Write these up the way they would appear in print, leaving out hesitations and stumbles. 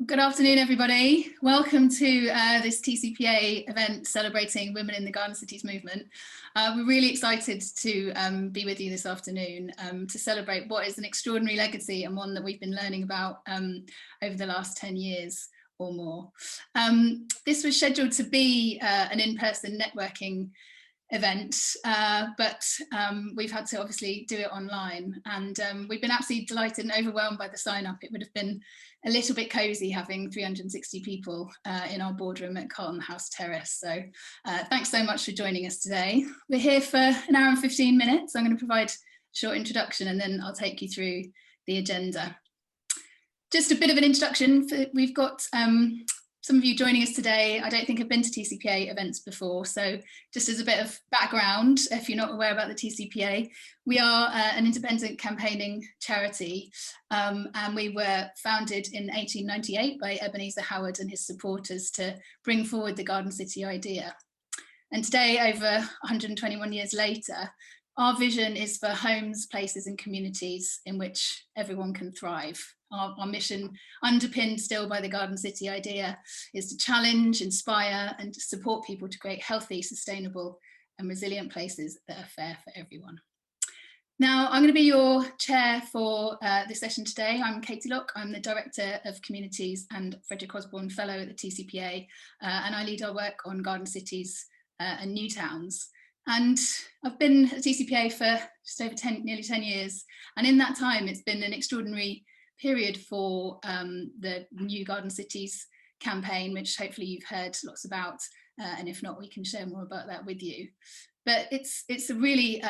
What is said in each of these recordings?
Good afternoon, everybody. Welcome to this TCPA event celebrating women in the Garden Cities movement. We're really excited to be with you this afternoon to celebrate what is an extraordinary legacy and one that we've been learning about over the last 10 years or more. This was scheduled to be an in-person networking event, but we've had to obviously do it online, and we've been absolutely delighted and overwhelmed by the sign up. It would have been a little bit cozy having 360 people in our boardroom at Carlton House Terrace. So thanks so much for joining us today. We're here for an hour and 15 minutes. I'm going to provide a short introduction and then I'll take you through the agenda. Just a bit of an introduction. We've got some of you joining us today, I don't think have been to TCPA events before. So just as a bit of background, if you're not aware about the TCPA, we are an independent campaigning charity, and we were founded in 1898 by Ebenezer Howard and his supporters to bring forward the Garden City idea. And today, over 121 years later, our vision is for homes, places and communities in which everyone can thrive. Our mission, underpinned still by the Garden City idea, is to challenge, inspire and support people to create healthy, sustainable and resilient places that are fair for everyone. Now, I'm going to be your chair for this session today. I'm Katy. I'm the Director of Communities and Frederick Osborn Fellow at the TCPA, and I lead our work on garden cities and new towns. And I've been at TCPA for just over nearly 10 years. And in that time, it's been an extraordinary period for the New Garden Cities campaign, which hopefully you've heard lots about. And if not, we can share more about that with you. But it's a really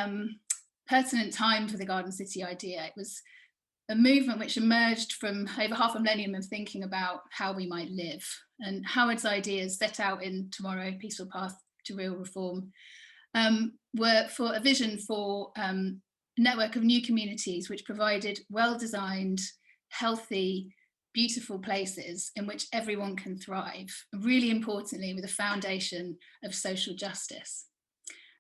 pertinent time for the Garden City idea. It was a movement which emerged from over half a millennium of thinking about how we might live. And Howard's ideas set out in Tomorrow, Peaceful Path to Real Reform, were for a vision for a network of new communities which provided well-designed, healthy, beautiful places in which everyone can thrive, really importantly with a foundation of social justice.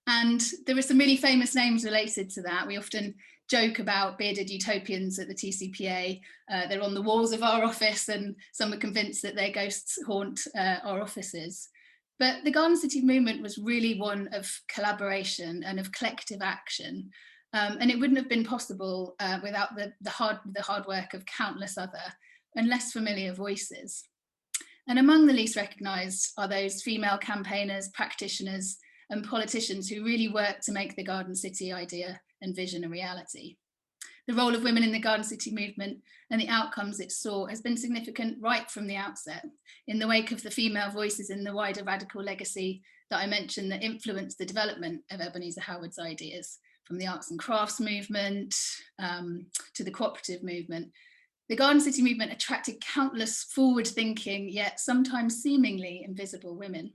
And there are some really famous names related to that. We often joke about bearded utopians at the TCPA. They're on the walls of our office and some are convinced that their ghosts haunt our offices. But the Garden City movement was really one of collaboration and of collective action. And it wouldn't have been possible without the hard work of countless other and less familiar voices. And among the least recognised are those female campaigners, practitioners and politicians who really worked to make the Garden City idea and vision a reality. The role of women in the Garden City movement and the outcomes it saw has been significant right from the outset, in the wake of the female voices in the wider radical legacy that I mentioned that influenced the development of Ebenezer Howard's ideas, from the arts and crafts movement to the cooperative movement. The Garden City movement attracted countless forward-thinking, yet sometimes seemingly invisible women.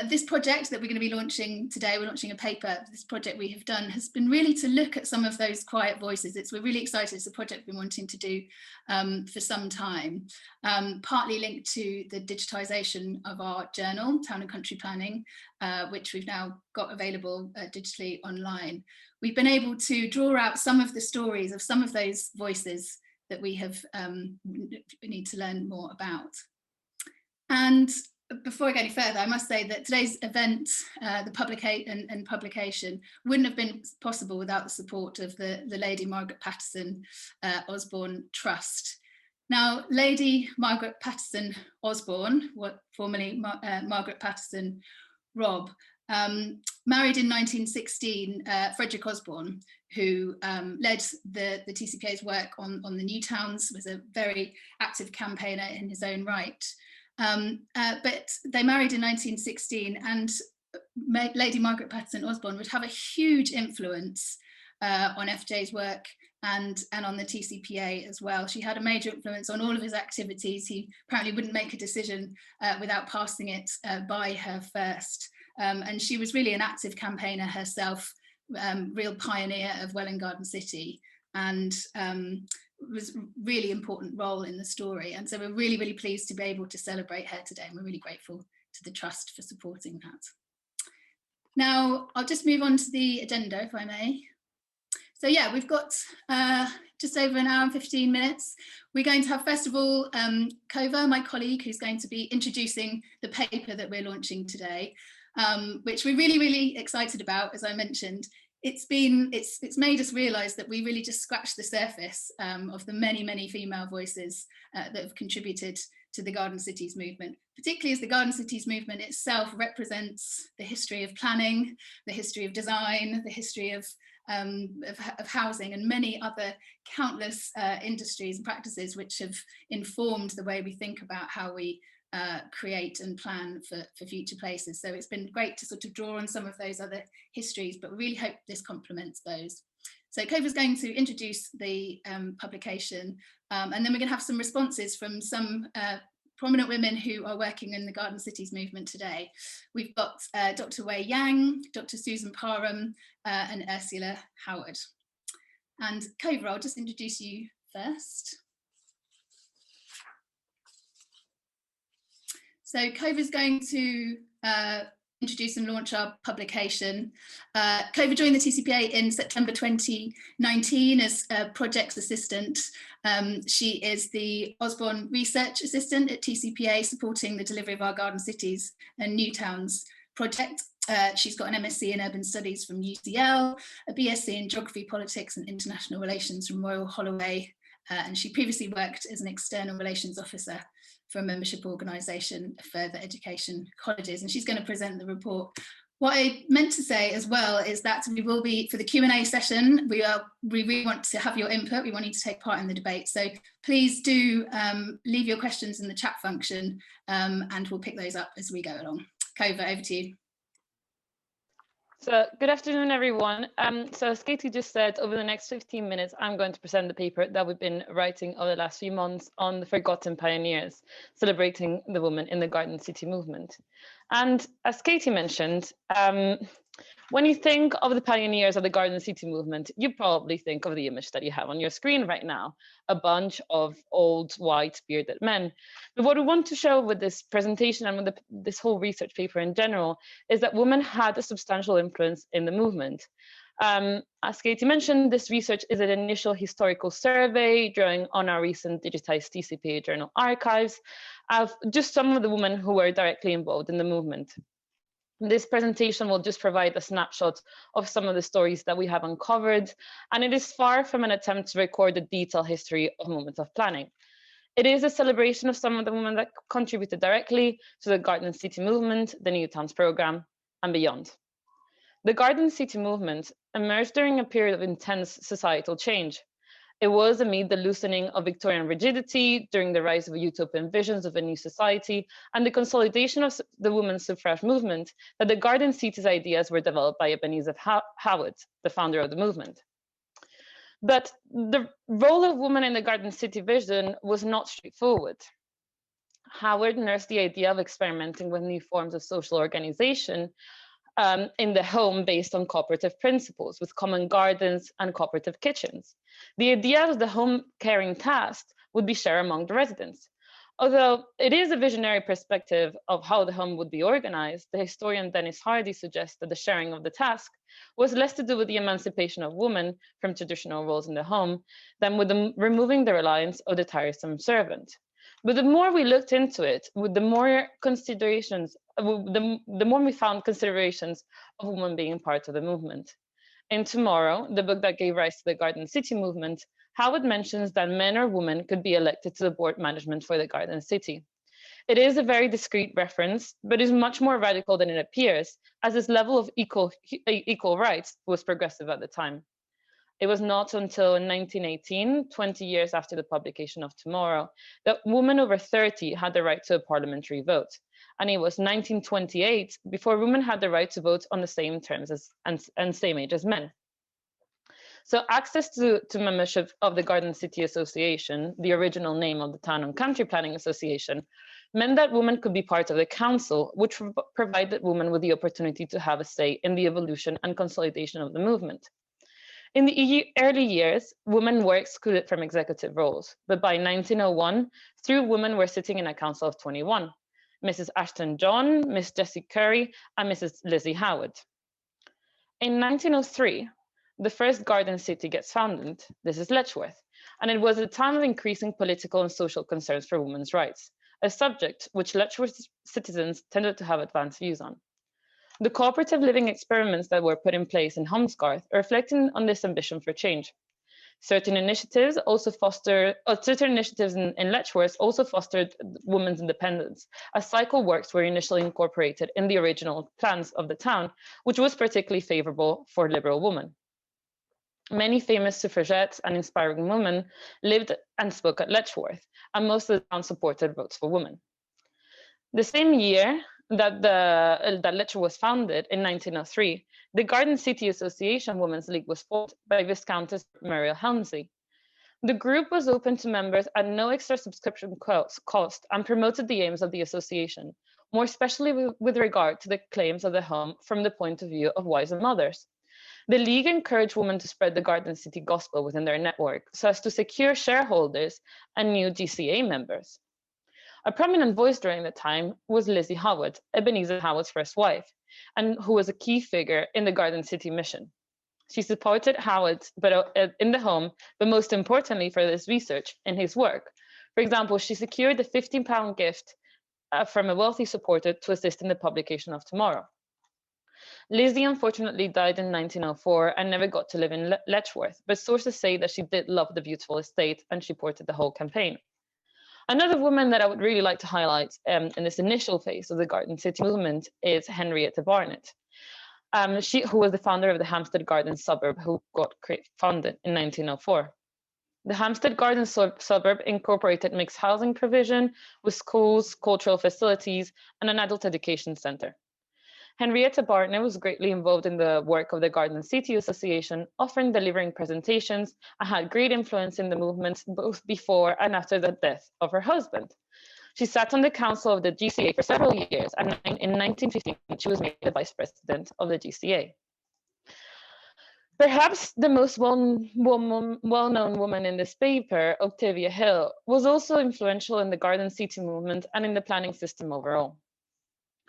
This project that we're going to be launching today, we're launching a paper. This project we have done has been really to look at some of those quiet voices. We're really excited. It's a project we've been wanting to do for some time, partly linked to the digitisation of our journal, Town and Country Planning, which we've now got available digitally online. We've been able to draw out some of the stories of some of those voices that we need to learn more about. And before I go any further, I must say that today's event, the publication, wouldn't have been possible without the support of the Lady Margaret Paterson Osborn Trust. Now, Lady Margaret Paterson Osborn, formerly Margaret Paterson Robb, married in 1916 Frederick Osborn, who led the TCPA's work on the new towns, was a very active campaigner in his own right. But they married in 1916, and Lady Margaret Paterson Osborn would have a huge influence on FJ's work and on the TCPA as well. She had a major influence on all of his activities. He apparently wouldn't make a decision without passing it by her first. And she was really an active campaigner herself, real pioneer of Welwyn Garden City, and was a really important role in the story. And so we're really, really pleased to be able to celebrate her today, and we're really grateful to the Trust for supporting that. Now, I'll just move on to the agenda, if I may. So yeah, we've got just over an hour and 15 minutes. We're going to have first of all Cova, my colleague, who's going to be introducing the paper that we're launching today, which we're really excited about. As I mentioned, it's made us realise that we really just scratched the surface of the many female voices that have contributed to the Garden Cities movement, particularly as the Garden Cities movement itself represents the history of planning, the history of design, the history of housing, and many other countless industries and practices which have informed the way we think about how we create and plan for future places. So it's been great to sort of draw on some of those other histories, but we really hope this complements those. So Cova's going to introduce the publication, and then we're going to have some responses from some prominent women who are working in the Garden Cities movement today. We've got Dr. Wei Yang, Dr. Susan Parham, and Ursula Howard. And Cova, I'll just introduce you first. So Cova's going to introduce and launch our publication. Cova joined the TCPA in September 2019 as a projects assistant. She is the Osborn research assistant at TCPA, supporting the delivery of our Garden Cities and New Towns project. She's got an MSc in Urban Studies from UCL, a BSc in Geography, Politics and International Relations from Royal Holloway, and she previously worked as an external relations officer for a membership organisation of further education colleges, and she's going to present the report. What I meant to say as well is that we will be, for the Q&A session, we really want to have your input. We want you to take part in the debate. So please do leave your questions in the chat function, and we'll pick those up as we go along. Cova, over to you. So good afternoon, everyone. So as Katy just said, over the next 15 minutes, I'm going to present the paper that we've been writing over the last few months on the forgotten pioneers, celebrating the women in the Garden City movement. And as Katy mentioned, when you think of the pioneers of the Garden City movement, you probably think of the image that you have on your screen right now, a bunch of old, white, bearded men. But what we want to show with this presentation and with this whole research paper in general is that women had a substantial influence in the movement. As Katy mentioned, this research is an initial historical survey drawing on our recent digitized TCPA journal archives of just some of the women who were directly involved in the movement. This presentation will just provide a snapshot of some of the stories that we have uncovered, and it is far from an attempt to record the detailed history of moments of planning. It is a celebration of some of the women that contributed directly to the Garden City movement, the New Towns programme, and beyond. The Garden City movement emerged during a period of intense societal change. It was amid the loosening of Victorian rigidity, during the rise of utopian visions of a new society, and the consolidation of the women's suffrage movement, that the Garden Cities ideas were developed by Ebenezer Howard, the founder of the movement. But the role of women in the Garden City vision was not straightforward. Howard nursed the idea of experimenting with new forms of social organization in the home based on cooperative principles with common gardens and cooperative kitchens. The idea of the home caring task would be shared among the residents. Although it is a visionary perspective of how the home would be organized, the historian Dennis Hardy suggests that the sharing of the task was less to do with the emancipation of women from traditional roles in the home than with removing the reliance of the tiresome servant. But the more we looked into it, with the more considerations, the more we found considerations of women being part of the movement. In Tomorrow, the book that gave rise to the Garden City movement, Howard mentions that men or women could be elected to the board management for the Garden City. It is a very discreet reference, but is much more radical than it appears, as this level of equal rights was progressive at the time. It was not until 1918, 20 years after the publication of Tomorrow, that women over 30 had the right to a parliamentary vote. And it was 1928 before women had the right to vote on the same terms and same age as men. So access to membership of the Garden City Association, the original name of the Town and Country Planning Association, meant that women could be part of the council, which provided women with the opportunity to have a say in the evolution and consolidation of the movement. In the early years, women were excluded from executive roles, but by 1901, 3 women were sitting in a council of 21, Mrs. Ashton John, Miss Jessie Curry, and Mrs. Lizzie Howard. In 1903, the first Garden City gets founded. This is Letchworth. and it was a time of increasing political and social concerns for women's rights, a subject which Letchworth citizens tended to have advanced views on. The cooperative living experiments that were put in place in Holmesgarth are reflecting on this ambition for change. Certain initiatives in Letchworth also fostered women's independence, as cycle works were initially incorporated in the original plans of the town, which was particularly favourable for liberal women. Many famous suffragettes and inspiring women lived and spoke at Letchworth, and most of the town supported votes for women. The same year that Letchworth was founded, in 1903, the Garden City Association Women's League was formed by Viscountess Muriel Helmsley. The group was open to members at no extra subscription cost and promoted the aims of the association, more especially with regard to the claims of the home from the point of view of wives and mothers. The League encouraged women to spread the Garden City gospel within their network so as to secure shareholders and new GCA members. A prominent voice during the time was Lizzie Howard, Ebenezer Howard's first wife, and who was a key figure in the Garden City mission. She supported Howard in the home, but most importantly for this research in his work. For example, she secured a £15 gift from a wealthy supporter to assist in the publication of Tomorrow. Lizzie unfortunately died in 1904 and never got to live in Letchworth, but sources say that she did love the beautiful estate and she supported the whole campaign. Another woman that I would really like to highlight in this initial phase of the Garden City movement is Henrietta Barnett, who was the founder of the Hampstead Gardens suburb, who got founded in 1904. The Hampstead Gardens suburb incorporated mixed housing provision with schools, cultural facilities, and an adult education centre. Henrietta Barnett was greatly involved in the work of the Garden City Association, often delivering presentations, and had great influence in the movement both before and after the death of her husband. She sat on the council of the GCA for several years, and in 1915 she was made the vice president of the GCA. Perhaps the most well-known woman in this paper, Octavia Hill, was also influential in the Garden City movement and in the planning system overall.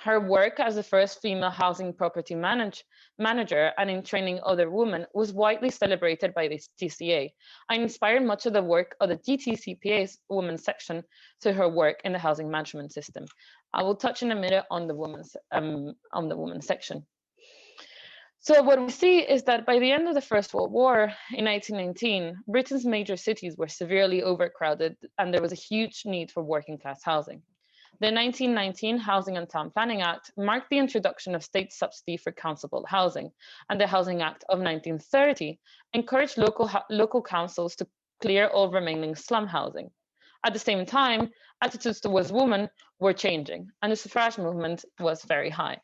Her work as the first female housing property manager and in training other women was widely celebrated by the TCA and inspired much of the work of the TCPA's women's section to her work in the housing management system. I will touch in a minute on the women's section. So what we see is that by the end of the First World War in 1919, Britain's major cities were severely overcrowded and there was a huge need for working class housing. The 1919 Housing and Town Planning Act marked the introduction of state subsidy for council-built housing, and the Housing Act of 1930 encouraged local councils to clear all remaining slum housing. At the same time, attitudes towards women were changing, and the suffrage movement was very high.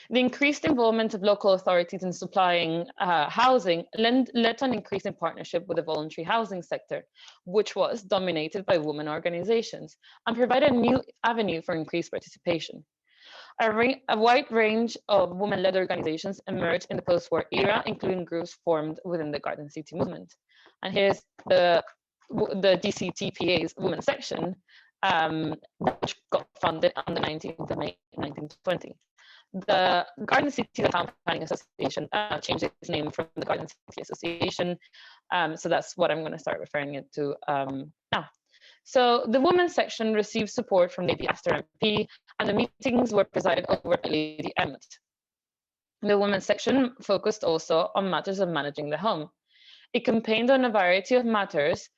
The increased involvement of local authorities in supplying housing led to an increase in partnership with the voluntary housing sector, which was dominated by women organizations, and provided a new avenue for increased participation. A wide range of women-led organizations emerged in the post-war era, including groups formed within the Garden City movement. And here's the TCPA's women's section, which got funded on the 19th of May 1920. The Garden City Town Planning Association changed its name from the Garden City Association, so that's what I'm going to start referring it to now. So the women's section received support from Lady Astor MP, and the meetings were presided over by Lady Emmett. The women's section focused also on matters of managing the home. It campaigned on a variety of matters,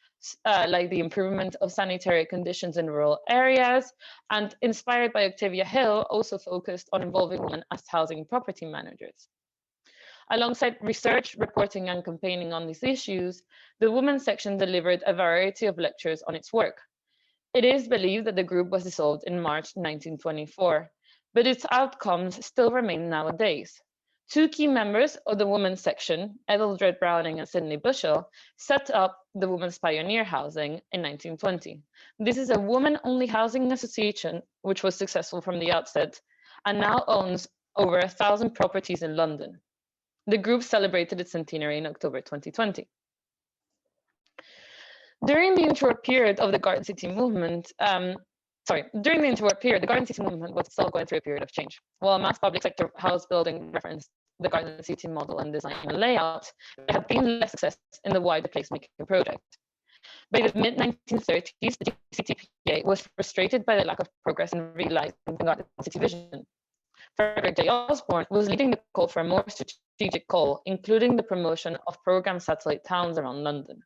like the improvement of sanitary conditions in rural areas, and inspired by Octavia Hill, also focused on involving women as housing property managers. Alongside research, reporting, and campaigning on these issues, the women's section delivered a variety of lectures on its work. It is believed that the group was dissolved in March 1924, but its outcomes still remain nowadays. Two key members of the women's section, Etheldred Browning and Sidney Bursill, set up the Women's Pioneer Housing in 1920. This is a women-only housing association which was successful from the outset and now owns over 1,000 properties in London. The group celebrated its centenary in October 2020. During the interwar period of the Garden City movement, during the interwar period, the Garden City movement was still going through a period of change. While mass public sector house building referenced the Garden City model and design and layout, there had been less success in the wider placemaking project. By the mid-1930s, the TCPA was frustrated by the lack of progress in realizing the Garden City vision. Frederick J. Osborn was leading the call for a more strategic call, including the promotion of programme satellite towns around London.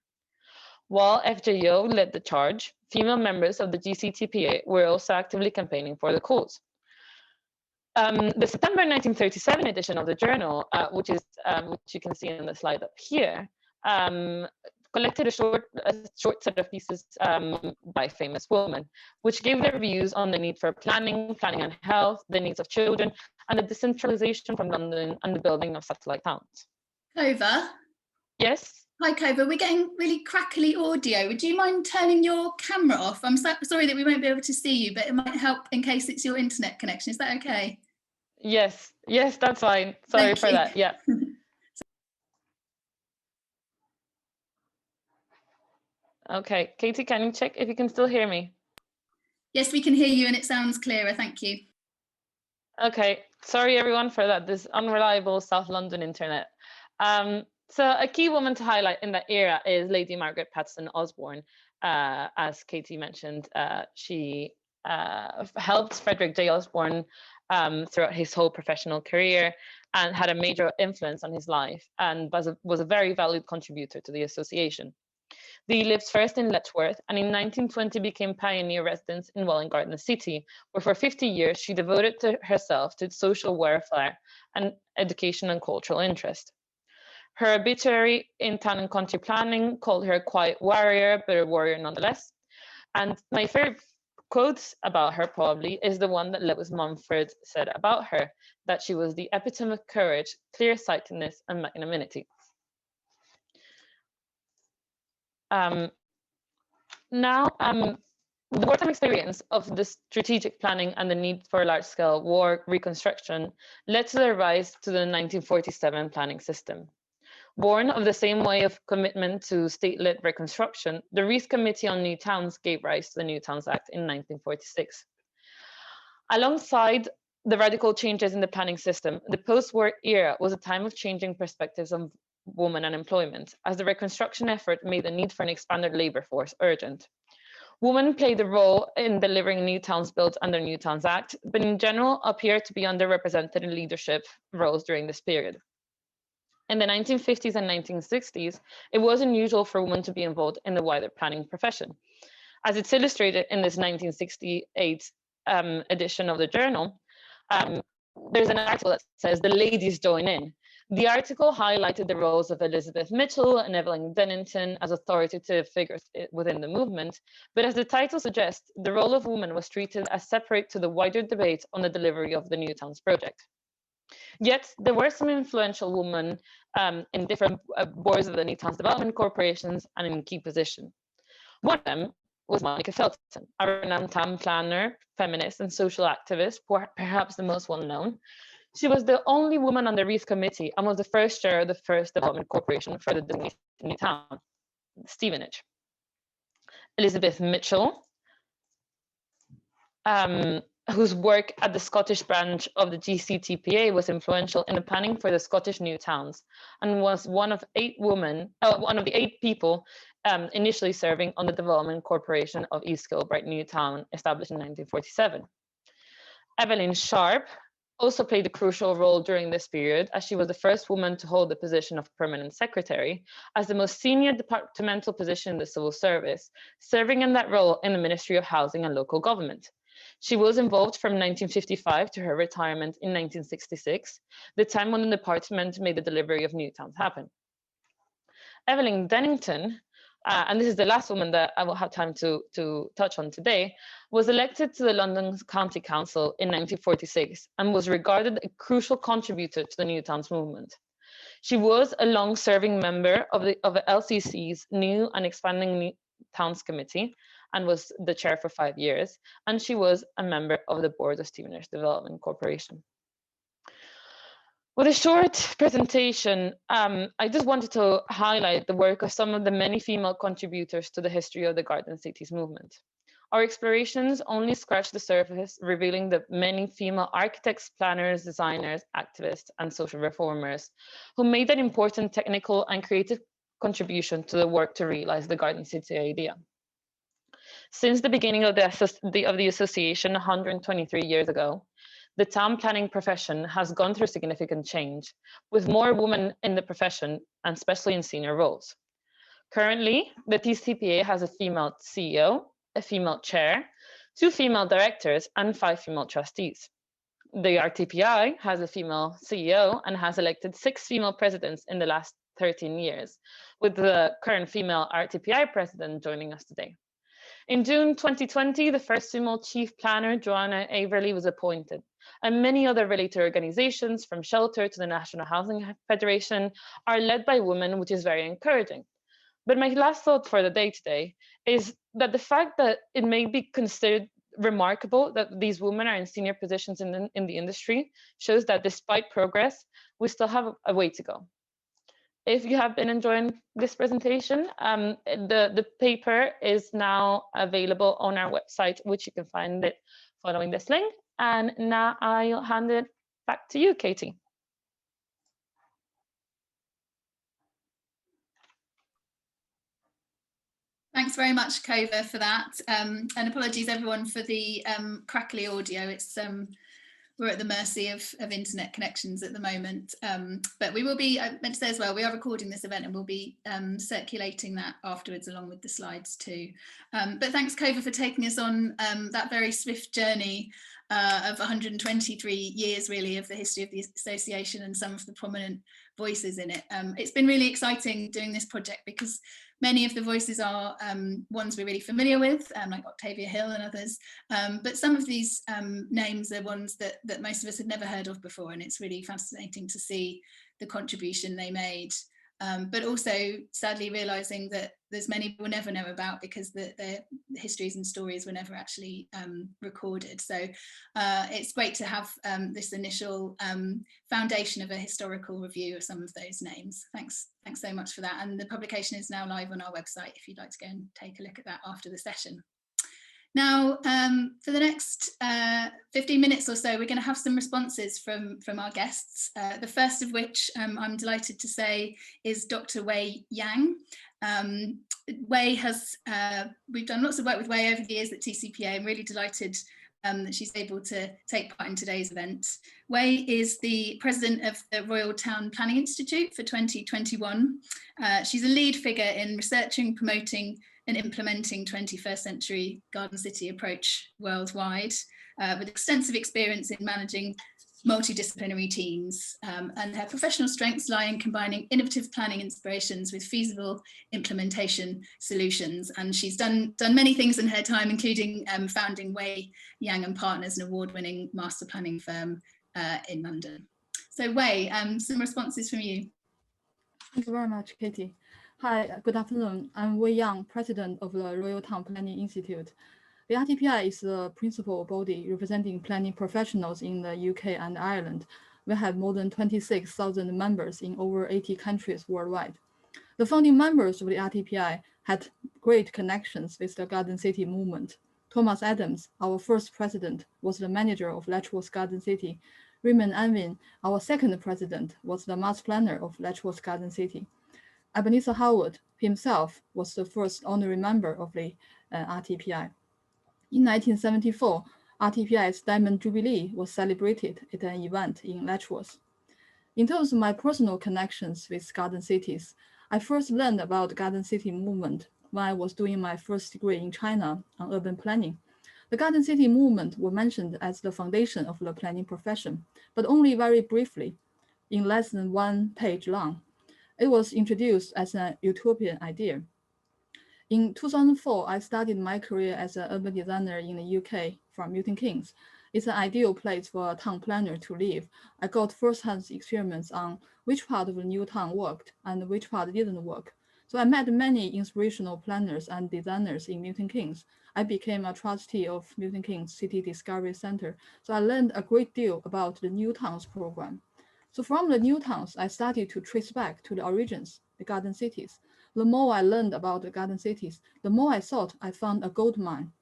While FJO led the charge, female members of the GCTPA were also actively campaigning for the cause. The September 1937 edition of the journal, which you can see on the slide up here, collected a short set of pieces by famous women, which gave their views on the need for planning and health, the needs of children, and the decentralization from London and the building of satellite towns. Cova? Yes? Hi, Cova. We're getting really crackly audio. Would you mind turning your camera off? I'm sorry that we won't be able to see you, but it might help in case it's your internet connection. Is that okay? Yes, that's fine. Sorry for that. Yeah. Okay, Katy, can you check if you can still hear me? Yes, we can hear you and it sounds clearer. Thank you. Okay, sorry everyone for that, this unreliable South London internet. So a key woman to highlight in that era is Lady Margaret Paterson Osborn. As Katy mentioned, she helped Frederick J. Osborn throughout his whole professional career and had a major influence on his life, and was a very valued contributor to the association. They lived first in Letchworth, and in 1920 became pioneer residents in Welwyn Garden City, where for 50 years she devoted herself to social welfare and education and cultural interest. Her obituary in Town and Country Planning called her a quiet warrior, but a warrior nonetheless. And my favorite quote about her probably is the one that Lewis Mumford said about her, that she was the epitome of courage, clear-sightedness, and magnanimity. The wartime experience of the strategic planning and the need for large-scale war reconstruction led to the rise to the 1947 planning system. Born of the same way of commitment to state-led reconstruction, the Rees Committee on New Towns gave rise to the New Towns Act in 1946. Alongside the radical changes in the planning system, the post-war era was a time of changing perspectives on women and employment, as the reconstruction effort made the need for an expanded labour force urgent. Women played a role in delivering new towns built under New Towns Act, but in general appeared to be underrepresented in leadership roles during this period. In the 1950s and 1960s, it was unusual for women to be involved in the wider planning profession. As it's illustrated in this 1968 edition of the journal, there's an article that says the ladies join in. The article highlighted the roles of Elizabeth Mitchell and Evelyn Donington as authoritative figures within the movement, but as the title suggests, the role of women was treated as separate to the wider debate on the delivery of the New Towns project. Yet, there were some influential women in different boards of the New Towns development corporations and in key positions. One of them was Monica Felton, a renowned town planner, feminist, and social activist, perhaps the most well-known. She was the only woman on the Rees Committee and was the first chair of the first development corporation for the new town, Stevenage. Elizabeth Mitchell, whose work at the Scottish branch of the GCTPA was influential in the planning for the Scottish New Towns, and was one of the 8 people initially serving on the Development Corporation of East Kilbride New Town, established in 1947. Evelyn Sharp also played a crucial role during this period, as she was the first woman to hold the position of permanent secretary, as the most senior departmental position in the civil service, serving in that role in the Ministry of Housing and Local Government. She was involved from 1955 to her retirement in 1966, the time when the department made the delivery of New Towns happen. Evelyn Donington, and this is the last woman that I will have time to touch on today, was elected to the London County Council in 1946 and was regarded a crucial contributor to the New Towns movement. She was a long-serving member of the LCC's New and Expanding New Towns Committee and was the chair for 5 years, and she was a member of the board of Stevenage Development Corporation. With a short presentation, I just wanted to highlight the work of some of the many female contributors to the history of the Garden Cities movement. Our explorations only scratch the surface, revealing the many female architects, planners, designers, activists, and social reformers who made that important technical and creative contribution to the work to realize the Garden City idea. Since the beginning of the association 123 years ago, the town planning profession has gone through significant change, with more women in the profession, and especially in senior roles. Currently, the TCPA has a female CEO, a female chair, 2 female directors, and 5 female trustees. The RTPI has a female CEO and has elected 6 female presidents in the last 13 years, with the current female RTPI president joining us today. In June 2020, the first female chief planner, Joanna Averley, was appointed, and many other related organizations, from Shelter to the National Housing Federation, are led by women, which is very encouraging. But my last thought for the day today is that the fact that it may be considered remarkable that these women are in senior positions in the industry shows that despite progress, we still have a way to go. If you have been enjoying this presentation, the paper is now available on our website, which you can find it following this link. And now I'll hand it back to you, Katy. Thanks very much, Cova, for that. And apologies, everyone, for the crackly audio. It's we're at the mercy of internet connections at the moment. But we will be, I meant to say as well, we are recording this event and we'll be circulating that afterwards along with the slides too. But thanks, Cova, for taking us on that very swift journey of 123 years, really, of the history of the association and some of the prominent voices in it. It's been really exciting doing this project because many of the voices are ones we're really familiar with, like Octavia Hill and others, but some of these names are ones that most of us had never heard of before, and it's really fascinating to see the contribution they made, but also sadly realising that there's many we'll never know about because their histories and stories were never actually recorded. So it's great to have this initial foundation of a historical review of some of those names. Thanks so much for that. And the publication is now live on our website if you'd like to go and take a look at that after the session. Now, for the next 15 minutes or so, we're going to have some responses from our guests. The first of which I'm delighted to say is Dr. Wei Yang. Wei has, we've done lots of work with Wei over the years at TCPA. I'm really delighted that she's able to take part in today's event. Wei is the president of the Royal Town Planning Institute for 2021. She's a lead figure in researching, promoting and implementing 21st century garden city approach worldwide, with extensive experience in managing multidisciplinary teams, and her professional strengths lie in combining innovative planning inspirations with feasible implementation solutions. And she's done many things in her time, including founding Wei Yang and Partners, an award-winning master planning firm in London. So Wei, some responses from you. Thank you very much, Katy. Hi, good afternoon. I'm Wei Yang, president of the Royal Town Planning Institute. The RTPI is the principal body representing planning professionals in the UK and Ireland. We have more than 26,000 members in over 80 countries worldwide. The founding members of the RTPI had great connections with the Garden City movement. Thomas Adams, our first president, was the manager of Letchworth Garden City. Raymond Anvin, our second president, was the master planner of Letchworth Garden City. Ebenezer Howard himself was the first honorary member of the RTPI. In 1974, RTPI's Diamond Jubilee was celebrated at an event in Letchworth. In terms of my personal connections with garden cities, I first learned about the garden city movement when I was doing my first degree in China on urban planning. The garden city movement was mentioned as the foundation of the planning profession, but only very briefly, in less than 1 page long. It was introduced as a utopian idea. In 2004, I started my career as an urban designer in the UK from Milton Keynes. It's an ideal place for a town planner to live. I got first-hand experiments on which part of the new town worked and which part didn't work. So I met many inspirational planners and designers in Milton Keynes. I became a trustee of Milton Keynes City Discovery Center. So I learned a great deal about the New Towns program. So from the new towns, I started to trace back to the origins, the garden cities. The more I learned about the garden cities, the more I thought I found a gold mine.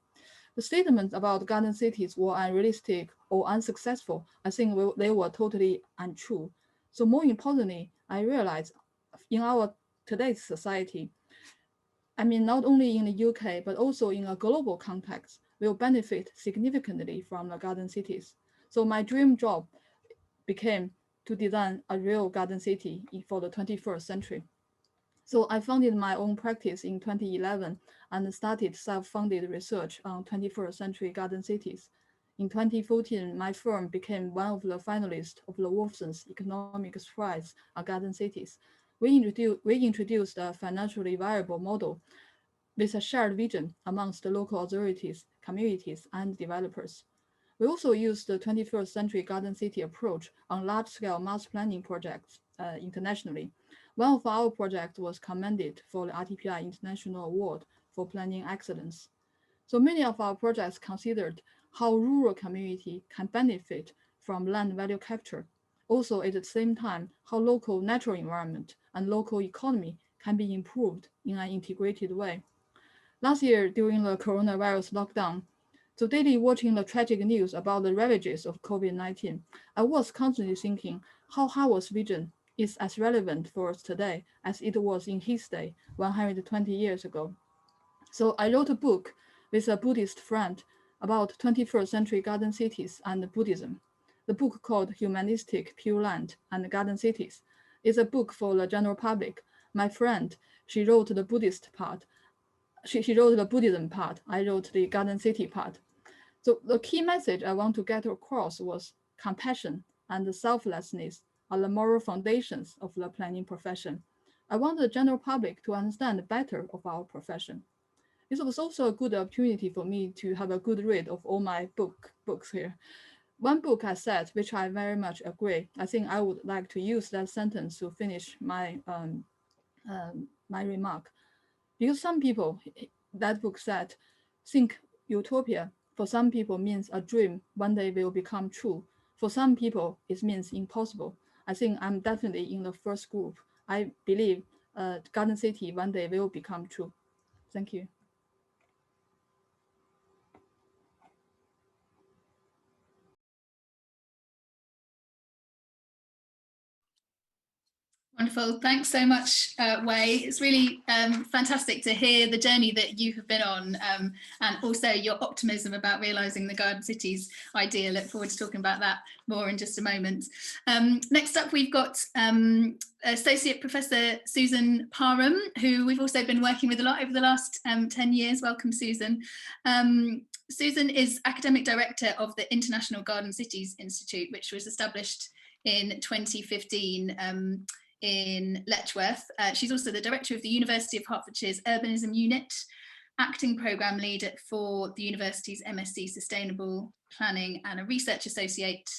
The statements about garden cities were unrealistic or unsuccessful. I think they were totally untrue. So more importantly, I realized in our today's society, I mean, not only in the UK, but also in a global context, will benefit significantly from the garden cities. So my dream job became to design a real garden city for the 21st century. So I founded my own practice in 2011 and started self-funded research on 21st century garden cities. In 2014, my firm became one of the finalists of the Wolfson's Economics Prize on Garden Cities. We introduced a financially viable model with a shared vision amongst the local authorities, communities, and developers. We also used the 21st century garden city approach on large-scale mass planning projects internationally. One of our projects was commended for the FRTPI International Award for Planning Excellence. So many of our projects considered how rural community can benefit from land value capture. Also, at the same time, how local natural environment and local economy can be improved in an integrated way. Last year, during the coronavirus lockdown, so daily watching the tragic news about the ravages of COVID-19, I was constantly thinking how Howard's vision is as relevant for us today as it was in his day 120 years ago. So I wrote a book with a Buddhist friend about 21st century garden cities and Buddhism. The book called Humanistic Pure Land and Garden Cities is a book for the general public. My friend, she wrote the Buddhist part. She wrote the Buddhism part. I wrote the garden city part. So the key message I want to get across was compassion and selflessness are the moral foundations of the planning profession. I want the general public to understand better of our profession. This was also a good opportunity for me to have a good read of all my books here. One book I said, which I very much agree, I think I would like to use that sentence to finish my my remark. Because some people, that book said, think utopia for some people means a dream one day will become true. For some people, it means impossible. I think I'm definitely in the first group. I believe Garden City one day will become true. Thank you. Wonderful. Thanks so much, Wei. It's really fantastic to hear the journey that you have been on and also your optimism about realising the Garden Cities idea. Look forward to talking about that more in just a moment. Next up, we've got Associate Professor Susan Parham, who we've also been working with a lot over the last 10 years. Welcome, Susan. Susan is Academic Director of the International Garden Cities Institute, which was established in 2015 in Letchworth. She's also the director of the University of Hertfordshire's Urbanism Unit, acting programme leader for the university's MSc Sustainable Planning, and a research associate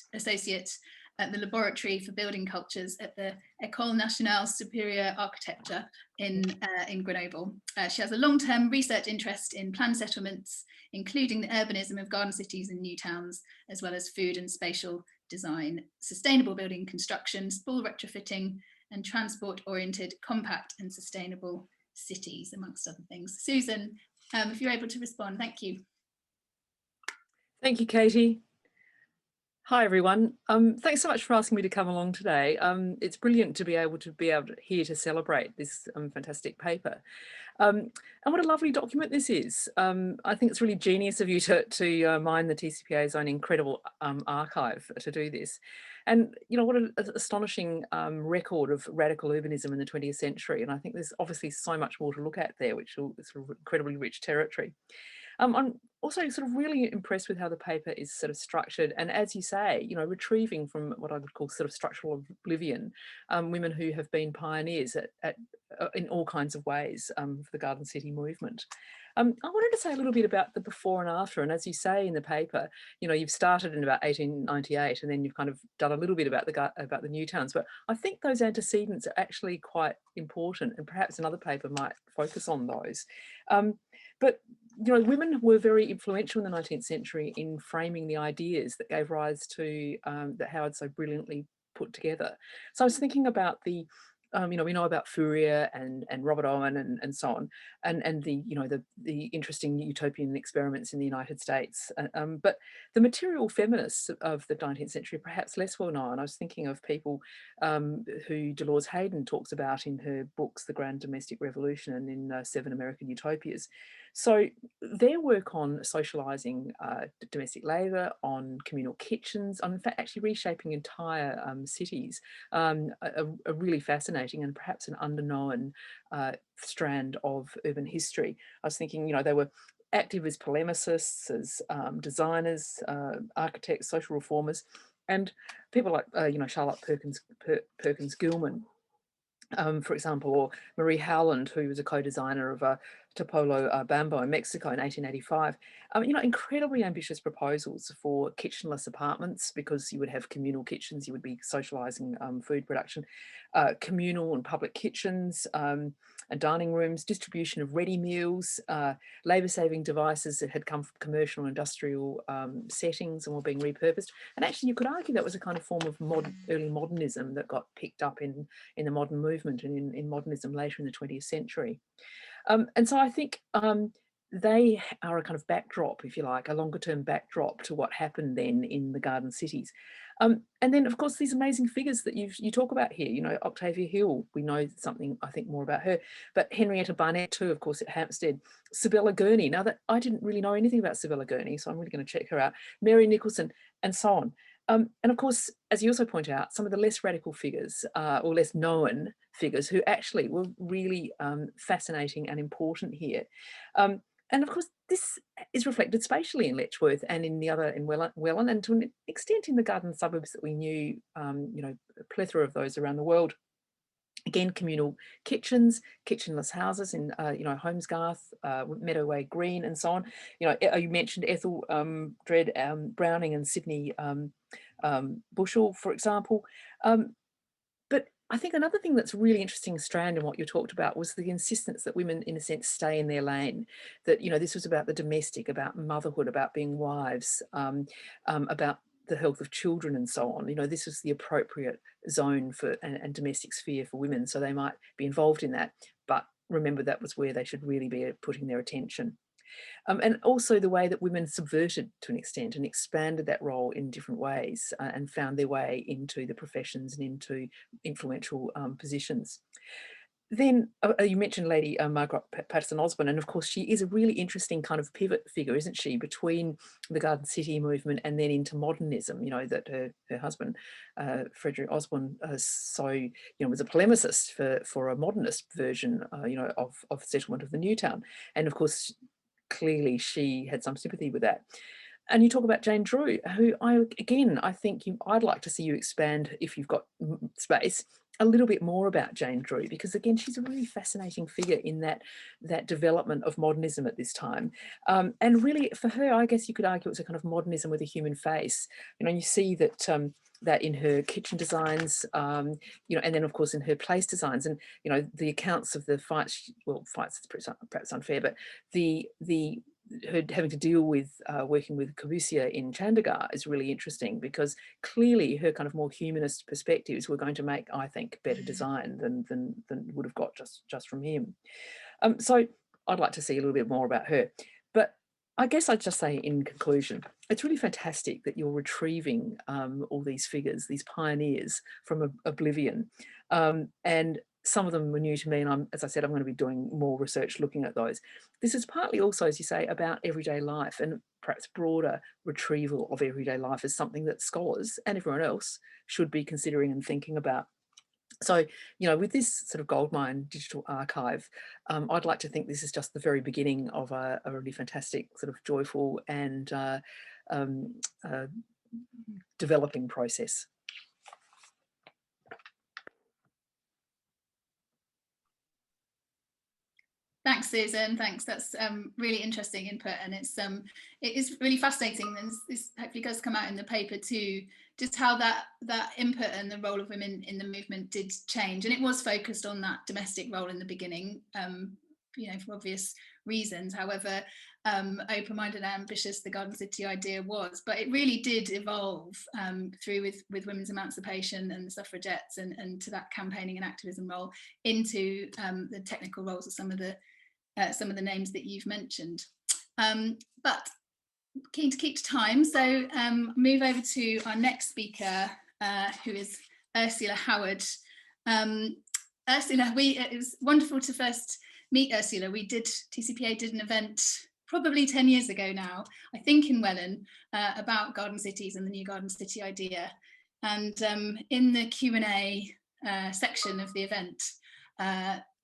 at the Laboratory for Building Cultures at the École Nationale Supérieure Architecture in Grenoble. She has a long-term research interest in planned settlements, including the urbanism of garden cities and new towns, as well as food and spatial design, sustainable building construction, spoil retrofitting, and transport-oriented compact and sustainable cities, amongst other things. Susan, if you're able to respond, thank you. Thank you, Katie. Hi, everyone. Thanks so much for asking me to come along today. It's brilliant to be able here to celebrate this fantastic paper. And what a lovely document this is. I think it's really genius of you to mine the TCPA's own incredible archive to do this. And, you know, what an astonishing record of radical urbanism in the 20th century. And I think there's obviously so much more to look at there, which is sort of incredibly rich territory. I'm also sort of really impressed with how the paper is sort of structured, and as you say, you know, retrieving from what I would call sort of structural oblivion, women who have been pioneers in all kinds of ways for the Garden City movement. I wanted to say a little bit about the before and after, and as you say in the paper, you know, you've started in about 1898, and then you've kind of done a little bit about the new towns, but I think those antecedents are actually quite important, and perhaps another paper might focus on those. But you know, women were very influential in the 19th century in framing the ideas that gave rise to that Howard so brilliantly put together. So I was thinking about the you know, we know about Fourier and Robert Owen and so on, and the, you know, the interesting utopian experiments in the United States. But the material feminists of the 19th century are perhaps less well known. I was thinking of people who Dolores Hayden talks about in her books, The Grand Domestic Revolution and in 7 American Utopias. So their work on socialising domestic labour, on communal kitchens, on in fact actually reshaping entire cities, are really fascinating and perhaps an underknown strand of urban history. I was thinking, you know, they were active as polemicists, as designers, architects, social reformers, and people like, you know, Charlotte Perkins Gilman, for example, or Marie Howland, who was a co-designer of Topolo Bambo in Mexico in 1885. You know, incredibly ambitious proposals for kitchenless apartments, because you would have communal kitchens, you would be socialising food production, communal and public kitchens, and dining rooms, distribution of ready meals, labour-saving devices that had come from commercial and industrial settings and were being repurposed. And actually, you could argue that was a kind of form of early modernism that got picked up in the modern movement and in modernism later in the 20th century. And so I think they are a kind of backdrop, if you like, a longer term backdrop to what happened then in the garden cities. And then, of course, these amazing figures that you talk about here, you know, Octavia Hill, we know something, I think, more about her, but Henrietta Barnett too, of course, at Hampstead, Cervilla Gurney. Now, that I didn't really know anything about Cervilla Gurney, so I'm really going to check her out, Mary Nicholson, and so on. And of course, as you also point out, some of the less radical figures or less known figures who actually were really fascinating and important here. And of course, this is reflected spatially in Letchworth and in the other, in Welland, and to an extent in the garden suburbs that we knew, you know, a plethora of those around the world. Again, communal kitchens, kitchenless houses in, you know, Holmesgarth, Meadowway Green, and so on. You know, you mentioned Ethel Dredd Browning and Sydney Bushell, for example. But I think another thing that's really interesting strand in what you talked about was the insistence that women, in a sense, stay in their lane. That, you know, this was about the domestic, about motherhood, about being wives, about the health of children and so on. You know, this was the appropriate zone for and domestic sphere for women, so they might be involved in that. But remember, that was where they should really be putting their attention. And also the way that women subverted to an extent and expanded that role in different ways and found their way into the professions and into influential positions. Then you mentioned Lady Margaret Patterson Osborn, and of course she is a really interesting kind of pivot figure, isn't she, between the Garden City movement and then into modernism. You know, that her husband, Frederick Osborn, you know, was a polemicist for a modernist version, you know, of settlement of the new town, and of course clearly she had some sympathy with that. And you talk about Jane Drew, who I think I'd like to see you expand, if you've got space, a little bit more about Jane Drew, because again, she's a really fascinating figure in that development of modernism at this time. And really for her, I guess you could argue it's a kind of modernism with a human face. You know, you see that that in her kitchen designs, you know, and then of course in her place designs, and you know, the accounts of the fights, well, fights is perhaps unfair, but her having to deal with working with Corbusier in Chandigarh is really interesting, because clearly her kind of more humanist perspectives were going to make, I think, better design than would have got just from him. So I'd like to see a little bit more about her. But I guess I'd just say in conclusion, it's really fantastic that you're retrieving all these figures, these pioneers from oblivion. And some of them were new to me, and as I said, I'm going to be doing more research looking at those. This is partly also, as you say, about everyday life, and perhaps broader retrieval of everyday life is something that scholars and everyone else should be considering and thinking about. So, you know, with this sort of goldmine digital archive, I'd like to think this is just the very beginning of a really fantastic sort of joyful and developing process. Thanks, Susan. Thanks. That's really interesting input, and it is really fascinating. And this hopefully does come out in the paper too, just how that input and the role of women in the movement did change. And it was focused on that domestic role in the beginning, for obvious reasons, however open-minded and ambitious the Garden City idea was. But it really did evolve through with women's emancipation and the suffragettes and to that campaigning and activism role into the technical roles of some of the names that you've mentioned. But keen to keep to time, so move over to our next speaker, who is Ursula Howard. Ursula, it was wonderful to first meet Ursula. TCPA did an event probably 10 years ago now, I think in Welland, about garden cities and the new garden city idea. And in the Q&A section of the event,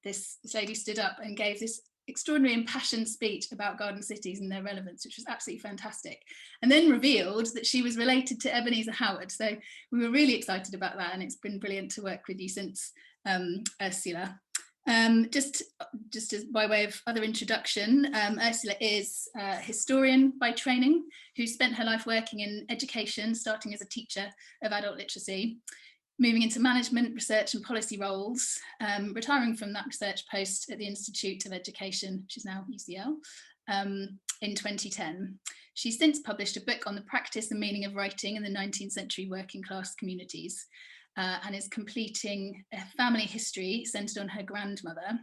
this lady stood up and gave this extraordinary impassioned speech about garden cities and their relevance, which was absolutely fantastic, and then revealed that she was related to Ebenezer Howard. So we were really excited about that, and it's been brilliant to work with you since, Ursula. Just as by way of other introduction, Ursula is a historian by training who spent her life working in education, starting as a teacher of adult literacy, moving into management, research and policy roles, retiring from that research post at the Institute of Education, which is now UCL, in 2010. She's since published a book on the practice and meaning of writing in the 19th century working class communities, and is completing a family history centred on her grandmother,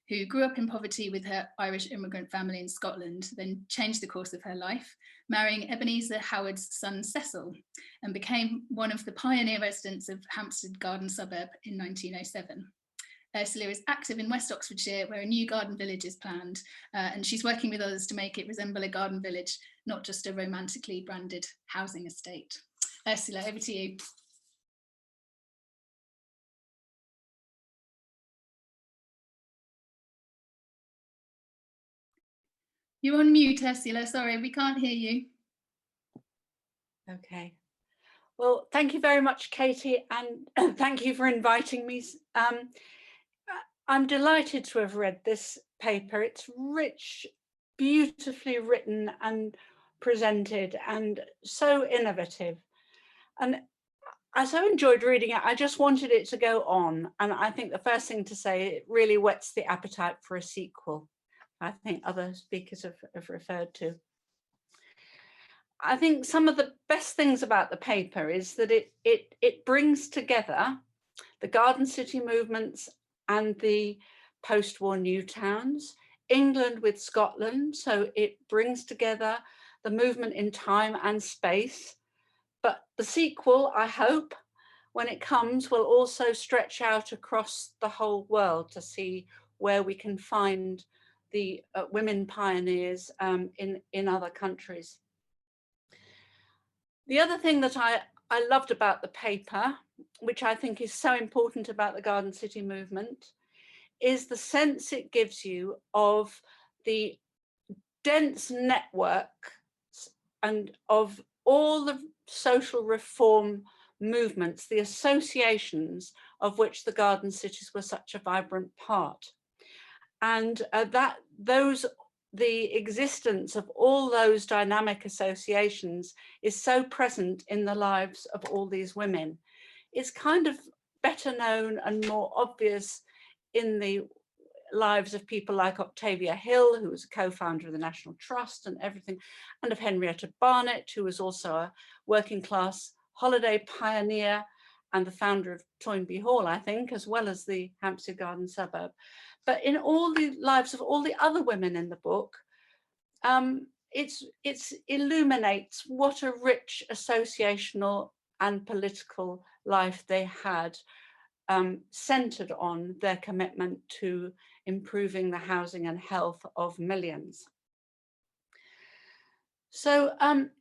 who grew up in poverty with her Irish immigrant family in Scotland, then changed the course of her life, marrying Ebenezer Howard's son Cecil, and became one of the pioneer residents of Hampstead Garden suburb in 1907. Ursula is active in West Oxfordshire, where a new garden village is planned, and she's working with others to make it resemble a garden village, not just a romantically branded housing estate. Ursula, over to you. You're on mute, Ursula. Sorry, we can't hear you. Okay. Well, thank you very much, Katie, and thank you for inviting me. I'm delighted to have read this paper. It's rich, beautifully written and presented, and so innovative. And I so enjoyed reading it. I just wanted it to go on. And I think the first thing to say, it really whets the appetite for a sequel. I think other speakers have referred to. I think some of the best things about the paper is that it brings together the garden city movements and the post-war new towns, England with Scotland. So it brings together the movement in time and space. But the sequel, I hope, when it comes, will also stretch out across the whole world to see where we can find the women pioneers in other countries. The other thing that I loved about the paper, which I think is so important about the Garden City movement, is the sense it gives you of the dense network and of all the social reform movements, the associations of which the garden cities were such a vibrant part. And the existence of all those dynamic associations is so present in the lives of all these women. It's kind of better known and more obvious in the lives of people like Octavia Hill, who was a co-founder of the National Trust and everything, and of Henrietta Barnett, who was also a working class holiday pioneer and the founder of Toynbee Hall, I think, as well as the Hampstead Garden suburb. But in all the lives of all the other women in the book, it illuminates what a rich associational and political life they had, centered on their commitment to improving the housing and health of millions. So another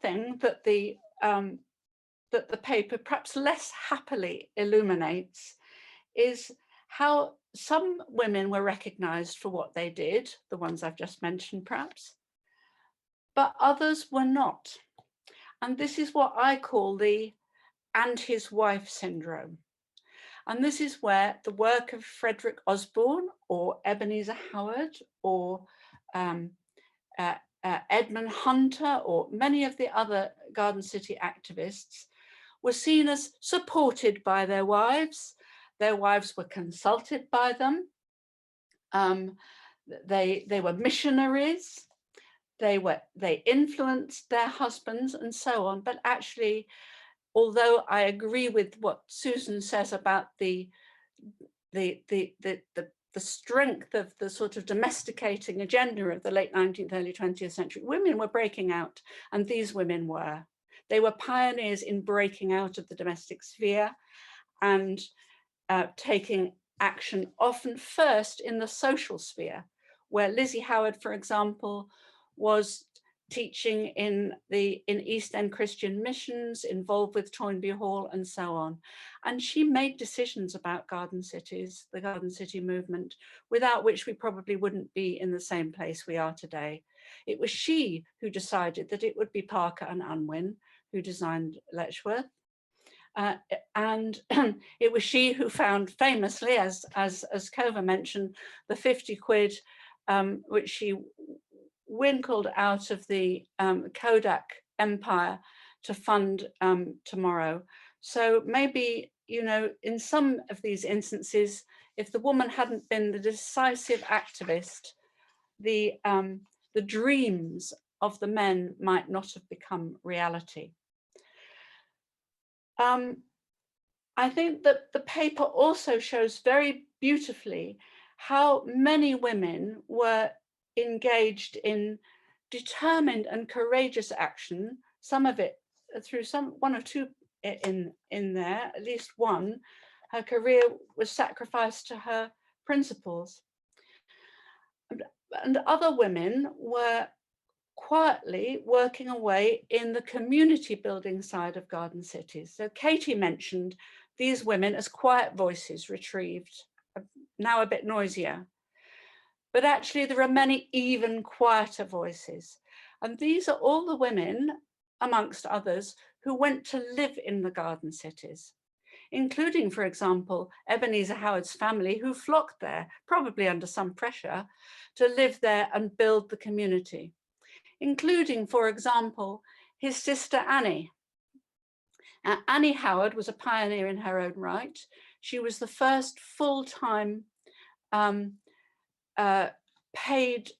thing that the paper perhaps less happily illuminates is how some women were recognized for what they did, the ones I've just mentioned perhaps, but others were not. And this is what I call the and his wife syndrome. And this is where the work of Frederick Osborn or Ebenezer Howard or Edmund Hunter or many of the other Garden City activists were seen as supported by their wives. Their wives were consulted by them. They were missionaries. They influenced their husbands and so on. But actually, although I agree with what Susan says about the strength of the sort of domesticating agenda of the late 19th, early 20th century, women were breaking out, and these women were. They were pioneers in breaking out of the domestic sphere and taking action, often first in the social sphere, where Lizzie Howard, for example, was teaching in East End Christian missions, involved with Toynbee Hall and so on. And she made decisions about garden cities, the garden city movement, without which we probably wouldn't be in the same place we are today. It was she who decided that it would be Parker and Unwin who designed Letchworth. And it was she who found famously, as Cova mentioned, the 50 quid, which she winkled out of the Kodak empire to fund Tomorrow. So maybe, you know, in some of these instances, if the woman hadn't been the decisive activist, the dreams of the men might not have become reality. I think that the paper also shows very beautifully how many women were engaged in determined and courageous action, some of it through one or two in there, at least one. Her career was sacrificed to her principles. And other women were quietly working away in the community building side of garden cities. So Katy mentioned these women as quiet voices retrieved, now a bit noisier. But actually there are many even quieter voices. And these are all the women, amongst others, who went to live in the garden cities, including, for example, Ebenezer Howard's family, who flocked there, probably under some pressure, to live there and build the community, including, for example, his sister Annie. Annie Howard was a pioneer in her own right. She was the first full-time paid